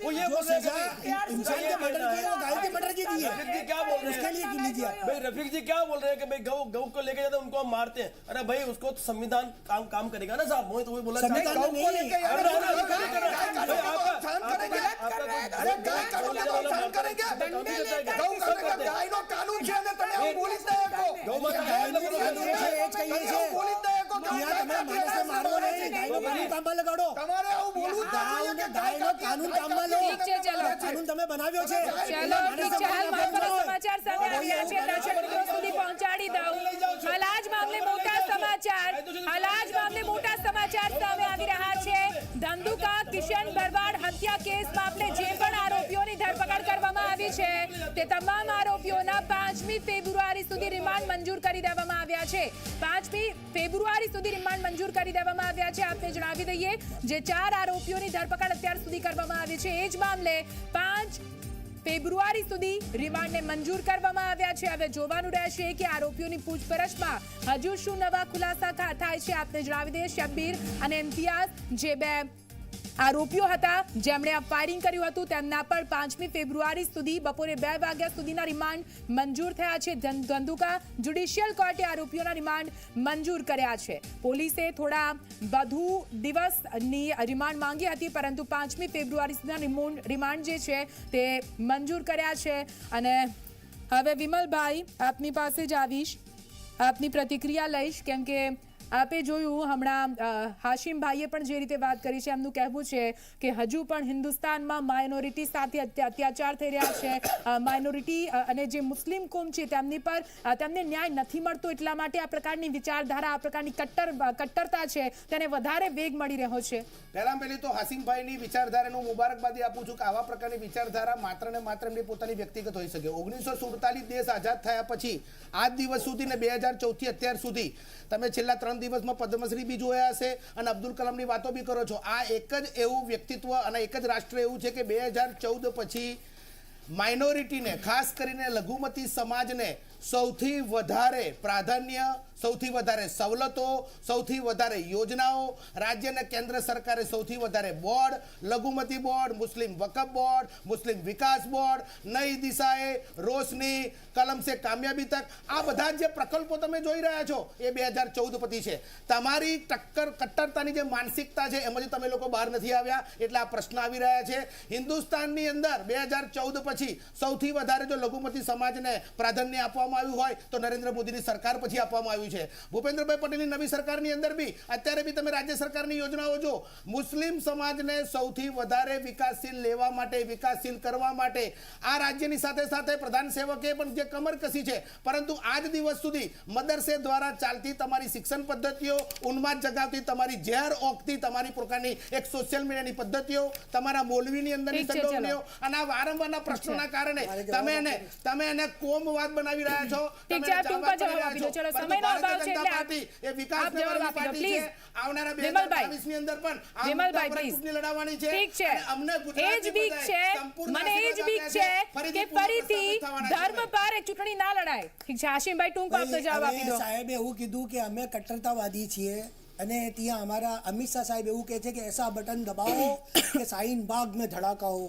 Speaker 5: वो ये बोल रहे हैं
Speaker 10: इंसान के मर्डर की है, वो गाय के मर्डर की दी है.
Speaker 5: रफीक जी क्या बोल रहे
Speaker 10: उसके लिए
Speaker 5: हैं?
Speaker 10: की लीजिए आप.
Speaker 5: भाई रफीक जी क्या बोल रहे हैं कि भाई गौ को लेके जाते हैं उनको हम मारते हैं. अरे भाई उसको तो संविधान काम करेगा ना साहब. मोहित वही बोला.
Speaker 10: संविधान में नहीं है. કાનૂન તમે બનાવ્યો છે.
Speaker 1: ચલો ઠીક છે, હાલ મહત્વના સમાચાર સામે આવ્યા છે. દર્શક મિત્રો સુધી પહોંચાડી દઉં. હાલ આ જ મામલે મોટા સમાચાર સામે આવી રહ્યા છે. ધંધુકા કિશન ભરવાડ હત્યા કેસ મામલે જે પણ આરોપીઓની ધરપકડ કરવામાં આવી છે તે તમામ આરોપીઓના 5મી ફેબ્રુઆરી સુધી રિમાન્ડ મંજૂર કરી દેવામાં આવ્યા છે. 5મી ફેબ્રુઆરી સુધી રિમાન્ડ મંજૂર કરી દેવામાં આવ્યા છે. આપને જણાવી દઈએ, જે 4 આરોપીઓની ધરપકડ અત્યાર સુધી કરવામાં આવી છે એ જ મામલે 5 ફેબ્રુઆરી સુધી રિમાન્ડને મંજૂર કરવામાં આવ્યા છે. હવે જોવાનું રહેશે કે આરોપીઓની પૂછપરછમાં હજુ શું નવા ખુલાસા થાય છે. આપને જણાવી દઈએ, શબ્બીર અને ઇમ્તિયાઝ જે 2 આરોપીઓ હતા જેમણે આ ફાયરિંગ કર્યું હતું તેમના પણ 5મી ફેબ્રુઆરી સુધી બપોરે 2 વાગ્યા સુધીના રિમાન્ડ મંજૂર થયા છે. ધંધુકા જ્યુડિશિયલ કોર્ટે આરોપીઓના રિમાન્ડ મંજૂર કર્યા છે. પોલીસે થોડા વધુ દિવસની રિમાન્ડ માંગી હતી પરંતુ 5મી ફેબ્રુઆરી સુધીના રિમાન્ડ જે છે તે મંજૂર કર્યા છે. અને હવે વિમલભાઈ આપની પાસે જ આવીશ, આપની પ્રતિક્રિયા લઈશ કેમ કે આપે જોયું હમણાં હાશિમભાઈએ પણ જે રીતે વાત કરી છે એમનું કહેવું છે કે હજુ પણ હિન્દુસ્તાનમાં માઇનોરિટી સાથે અત્યાચાર થઈ રહ્યા છે માઇનોરિટી અને જે મુસ્લિમ કોમ છે તેમની પર તેમને ન્યાય નથી મળતો એટલા માટે આ પ્રકારની વિચારધારા આ પ્રકારની કટ્ટરતા છે તેને વધારે વેગ મળી રહ્યો છે.
Speaker 8: પહેલી તો હાશિમભાઈની વિચારધારાનું મુબારકબાદી આપું છું કે આવા પ્રકારની વિચારધારા માત્ર ને માત્ર એમની પોતાની વ્યક્તિગત હોઈ શકે. 1947 દેશ આઝાદ થયા પછી આજ દિવસ સુધી ને 2014 થી અત્યાર સુધી તમે છેલ્લા 3 દિવસમાં પદ્મશ્રી બી જોયા હશે અને અબ્દુલ કલામની વાતો બી કરો છો. આ એક જ એવું વ્યક્તિત્વ અને એક જ રાષ્ટ્ર એવું છે કે 2014 પછી માઇનોરિટીને ખાસ કરીને લઘુમતી સમાજને સૌથી વધારે પ્રાધાન્ય, સૌથી વધારે સવલતો, સૌથી વધારે યોજનાઓ રાજ્ય અને કેન્દ્ર સરકારે સૌથી વધારે બોર્ડ, લઘુમતી બોર્ડ, મુસ્લિમ વકફ બોર્ડ, મુસ્લિમ વિકાસ બોર્ડ, નઈ દિશાએ, રોશની, કલમ સે કામયાબી તક, આ બધા જે પ્રકલ્પો તમે જોઈ રહ્યા છો એ 2014 પછી છે. તમારી કટ્ટરતાની જે માનસિકતા છે એમાંથી તમે લોકો બહાર નથી આવ્યા એટલે આ પ્રશ્ન આવી રહ્યા છે. હિન્દુસ્તાનની અંદર 2014 પછી સૌથી વધારે જો લઘુમતી સમાજને પ્રાધાન્ય આપવામાં આવ્યું હોય તો નરેન્દ્ર મોદીની સરકાર પછી આપવામાં આવ્યું છે. ભૂપેન્દ્રભાઈ પટેલની નવી સરકારની અંદર બી અત્યારે બી તમે રાજ્ય સરકારની યોજનાઓ જો, મુસ્લિમ સમાજને સૌથી વધારે વિકાસશીલ લેવા માટે, વિકાસશીલ કરવા માટે આ રાજ્યની સાથે સાથે પ્રધાન સેવકે પણ જે કમર કસી છે. પરંતુ આજ દિવસ સુધી મદરસે દ્વારા ચાલતી તમારી શિક્ષણ પદ્ધતિઓ, ઉન્માદ જગાવતી તમારી ઝેર ઓકતી તમારી પ્રકારની એક સોશિયલ મીડિયાની પદ્ધતિઓ, તમારા મૌલવીની અંદરની સંડોવણીઓ અને આ વારંવારના પ્રશ્નોના કારણે તમે એને કોમવાદ બનાવી રહ્યા છો.
Speaker 1: ઠીક છે, ટૂંકમાં જવાબ આપી દો. ચલો, સમયનો અભાવ છે એટલે
Speaker 8: એ વિકાસ જવાબ આપી દો પ્લીઝ. આવનારા 2022 ની અંદર પણ
Speaker 1: વિમલભાઈ પ્લીઝ
Speaker 8: લડાવવાની છે.
Speaker 1: ઠીક છે,
Speaker 8: અમને
Speaker 1: એ જ બીક છે, મને એ જ બીક છે કે ફરીથી ધર્મ પર એક ચૂંટણી ના લડાય. ઠીક છે, હાશિમભાઈ ટૂંકમાં આપતો જવાબ આપી દો.
Speaker 10: સાહેબે એવું કીધું કે અમે કટ્ટરતાવાદી છીએ અને ત્યાં हमारा अमित शाह साहब એવું કહે છે કે ऐसा बटन दबाओ कि शाहीन बाग में धड़ाका हो.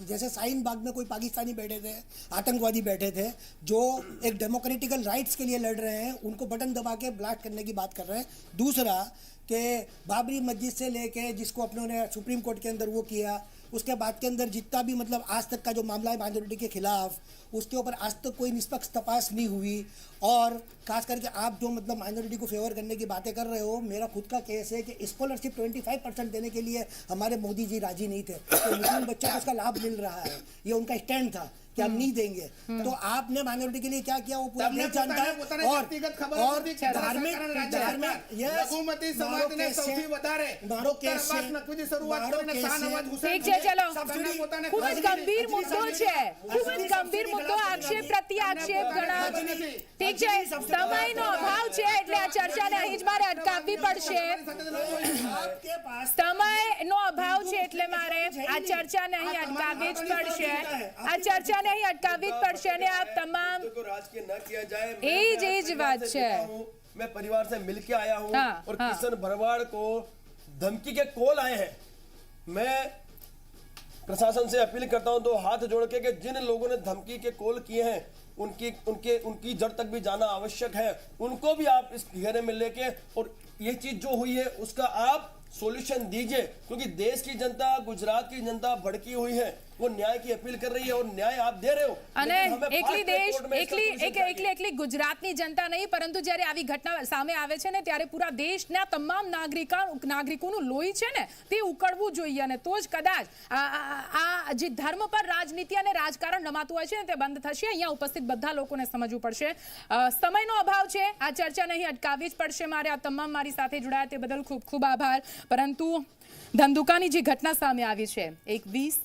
Speaker 10: जैसे शाहीन बाग में कोई पाकिस्तानी बैठे थे, आतंकवादी बैठे थे जो एक डेमोक्रेटिकल राइट्स के लिए लड़ रहे हैं, उनको बटन दबा के ब्लास्ट करने की बात कर रहे हैं. दूसरा कि बाबरी मस्जिद से लेके जिसको अपनों ने सुप्रीम कोर्ट के अंदर वो किया, उसके बाद के अंदर जितना भी मतलब आज तक का जो मामला है माइनॉरिटी के खिलाफ, उसके ऊपर आज तक कोई निष्पक्ष तपास नहीं हुई. और खास करके आप जो मतलब माइनॉरिटी को फेवर करने की बातें कर रहे हो, मेरा खुद का केस है कि स्कॉलरशिप 25% देने के लिए हमारे मोदी जी राजी नहीं थे. तो मुस्लिम बच्चों को उसका लाभ मिल रहा है, ये उनका स्टैंड था कि हम नहीं देंगे. तो आपने माइनॉरिटी के लिए क्या किया वो पूरा नहीं जानता है. और धार्मिक
Speaker 8: લઘુમતી સમાજને સૌથી વધારે
Speaker 1: ઠીક છે, ચલો, ખૂબ જ ગંભીર મુદ્દો છે, ખૂબ જ ગંભીર મુદ્દો, આક્ષેપ પ્રત્યે આક્ષેપ ઘણા. ઠીક છે, સમયનો અભાવ છે એટલે આ ચર્ચાને અહીં જ મારે અટકાવવી પડશે. સમયનો અભાવ છે એટલે મારે આ ચર્ચાને અહીં અટકાવવી જ પડશે. આ ચર્ચાને અહીં અટકાવવી જ પડશે અને આ તમામ
Speaker 11: राजकीय न किया जाए.
Speaker 1: એ જ વાત છે.
Speaker 11: मैं परिवार से मिलके आया हूँ
Speaker 1: हाँ,
Speaker 11: और
Speaker 1: हाँ.
Speaker 11: किशन भरवाड़ को धमकी के कॉल आए हैं. मैं प्रशासन से अपील करता हूँ तो हाथ जोड़ के कि जिन लोगों ने धमकी के कॉल किए हैं उनकी जड़ तक भी जाना आवश्यक है. उनको भी आप इस घेरे में लेके और ये चीज जो हुई है उसका आप सॉल्यूशन दीजिए, क्योंकि देश की जनता, गुजरात की जनता भड़की हुई है, वो न्याय की अपील कर रही है और न्याय आप दे रहे हो.
Speaker 1: અને એકલી ગુજરાતની જનતા નહીં, પરંતુ જ્યારે આવી ઘટના સામે આવે છે ને ત્યારે પૂરા દેશના તમામ નાગરિકોનું લોહી છે ને તે ઉકળવું જોઈએ અને તો જ કદાચ આ જે ધર્મ પર રાજનીતિ અને રાજકારણ રમાતું હોય છે ને તે બંધ થશે. અહીંયા ઉપસ્થિત બધા લોકોને સમજવું પડશે. સમયનો અભાવ છે, આ ચર્ચા નહીં અટકાવવી જ પડશે મારે. આ તમામ મારી સાથે જોડાયા તે બદલ ખૂબ ખૂબ આભાર. પરંતુ ધંધુકાની જે ઘટના સામે આવી છે, એક 20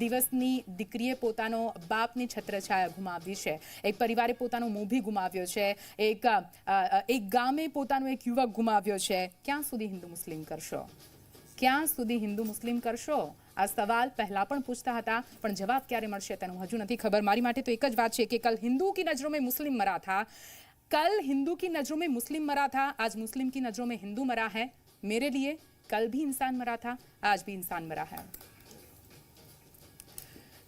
Speaker 1: દિવસની દીકરીએ પોતાનો બાપની છત્રછાયા ગુમાવી છે, એક પરિવારે પોતાનો મોભી ગુમાવ્યો છે, એક ગામે પોતાનો એક યુવક ગુમાવ્યો છે. ક્યાં સુધી હિન્દુ મુસ્લિમ કરશો? ક્યાં સુધી હિન્દુ મુસ્લિમ કરશો? આ સવાલ પહેલા પણ પૂછતા હતા, પણ જવાબ ક્યારે મળશે તેનું હજુ નથી ખબર. મારી માટે તો એક જ વાત છે કે કલ હિન્દુ કી નજરો મેં મુસ્લિમ મરા થા, कल हिंदू की नजरों में मुस्लिम मरा था, आज मुस्लिम की नजरों में हिंदू मरा है. मेरे लिए कल भी इंसान मरा था, आज भी इंसान मरा है.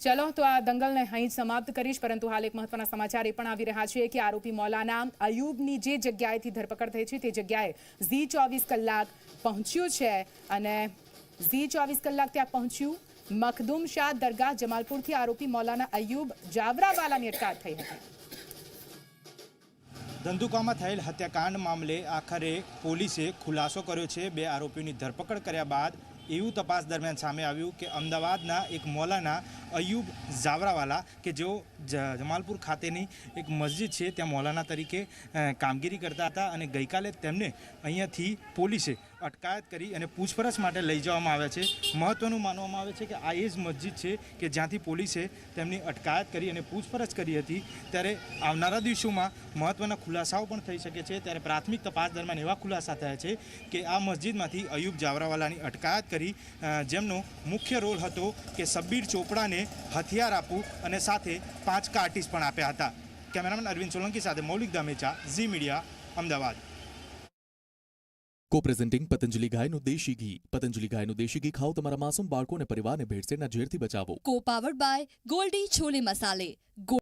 Speaker 1: चलो तो आ दंगलने અહીં જ સમાપ્ત કરીશ, પરંતુ હાલ એક મહત્વના સમાચાર એ પણ આવી રહ્યા છે કે આરોપી મૌલાના અયુબની જે જગ્યાએથી ધરપકડ થઈ છે તે જગ્યાએ ઝી 24 કલાક પહોંચ્યું છે અને ઝી 24 કલાક ત્યાં પહોંચ્યું. મખદુમ શાહ દરગાહ જમાલપુરથી આરોપી મૌલાના અયુબ જાવરાવાલાની અટકાયત થઈ હતી.
Speaker 14: ધંધુકામાં થયેલ હત્યાકાંડ મામલે આખરે પોલીસે ખુલાસો કર્યો છે. 2 આરોપીઓની ધરપકડ કર્યા બાદ એવું તપાસ દરમિયાન સામે આવ્યું કે અમદાવાદના એક મૌલાના અયુબ જાવરાવાલા કે જેઓ જમાલપુર ખાતેની એક મસ્જિદ છે ત્યાં મૌલાના તરીકે કામગીરી કરતા હતા અને ગઈકાલે તેમને અહીંયાથી પોલીસે અટકાયત કરી અને પૂછપરછ માટે લઈ જવામાં આવ્યા છે. મહત્વનું માનવામાં આવે છે કે આ એ જ મસ્જિદ છે કે જ્યાંથી પોલીસે તેમની અટકાયત કરી અને પૂછપરછ કરી હતી. ત્યારે આવનારા દિવસોમાં મહત્વના ખુલાસાઓ પણ થઈ શકે છે. ત્યારે પ્રાથમિક તપાસ દરમિયાન એવા ખુલાસા થયા છે કે આ મસ્જિદમાંથી અયુબ જાવરાવાલાની અટકાયત કરી જેમનો મુખ્ય રોલ હતો કે શબ્બીર ચોપડાને હથિયાર આપવું અને સાથે 5 કાર્ટીસ પણ આપ્યા હતા. કેમેરામેન અરવિંદ સોલંકી સાથે મૌલિક દામેચા, ઝી મીડિયા, અમદાવાદ.
Speaker 2: કો પ્રેઝેન્ટિંગ પતંજલિ ગાયનું દેશી ઘી. પતંજલિ ગાયનું દેશી ઘી ખાઓ, તમારા માસૂમ બાળકો અને પરિવારને ભેળસેળના ઝેરથી બચાવો.
Speaker 3: Co powered by Goldie chole મસાલે.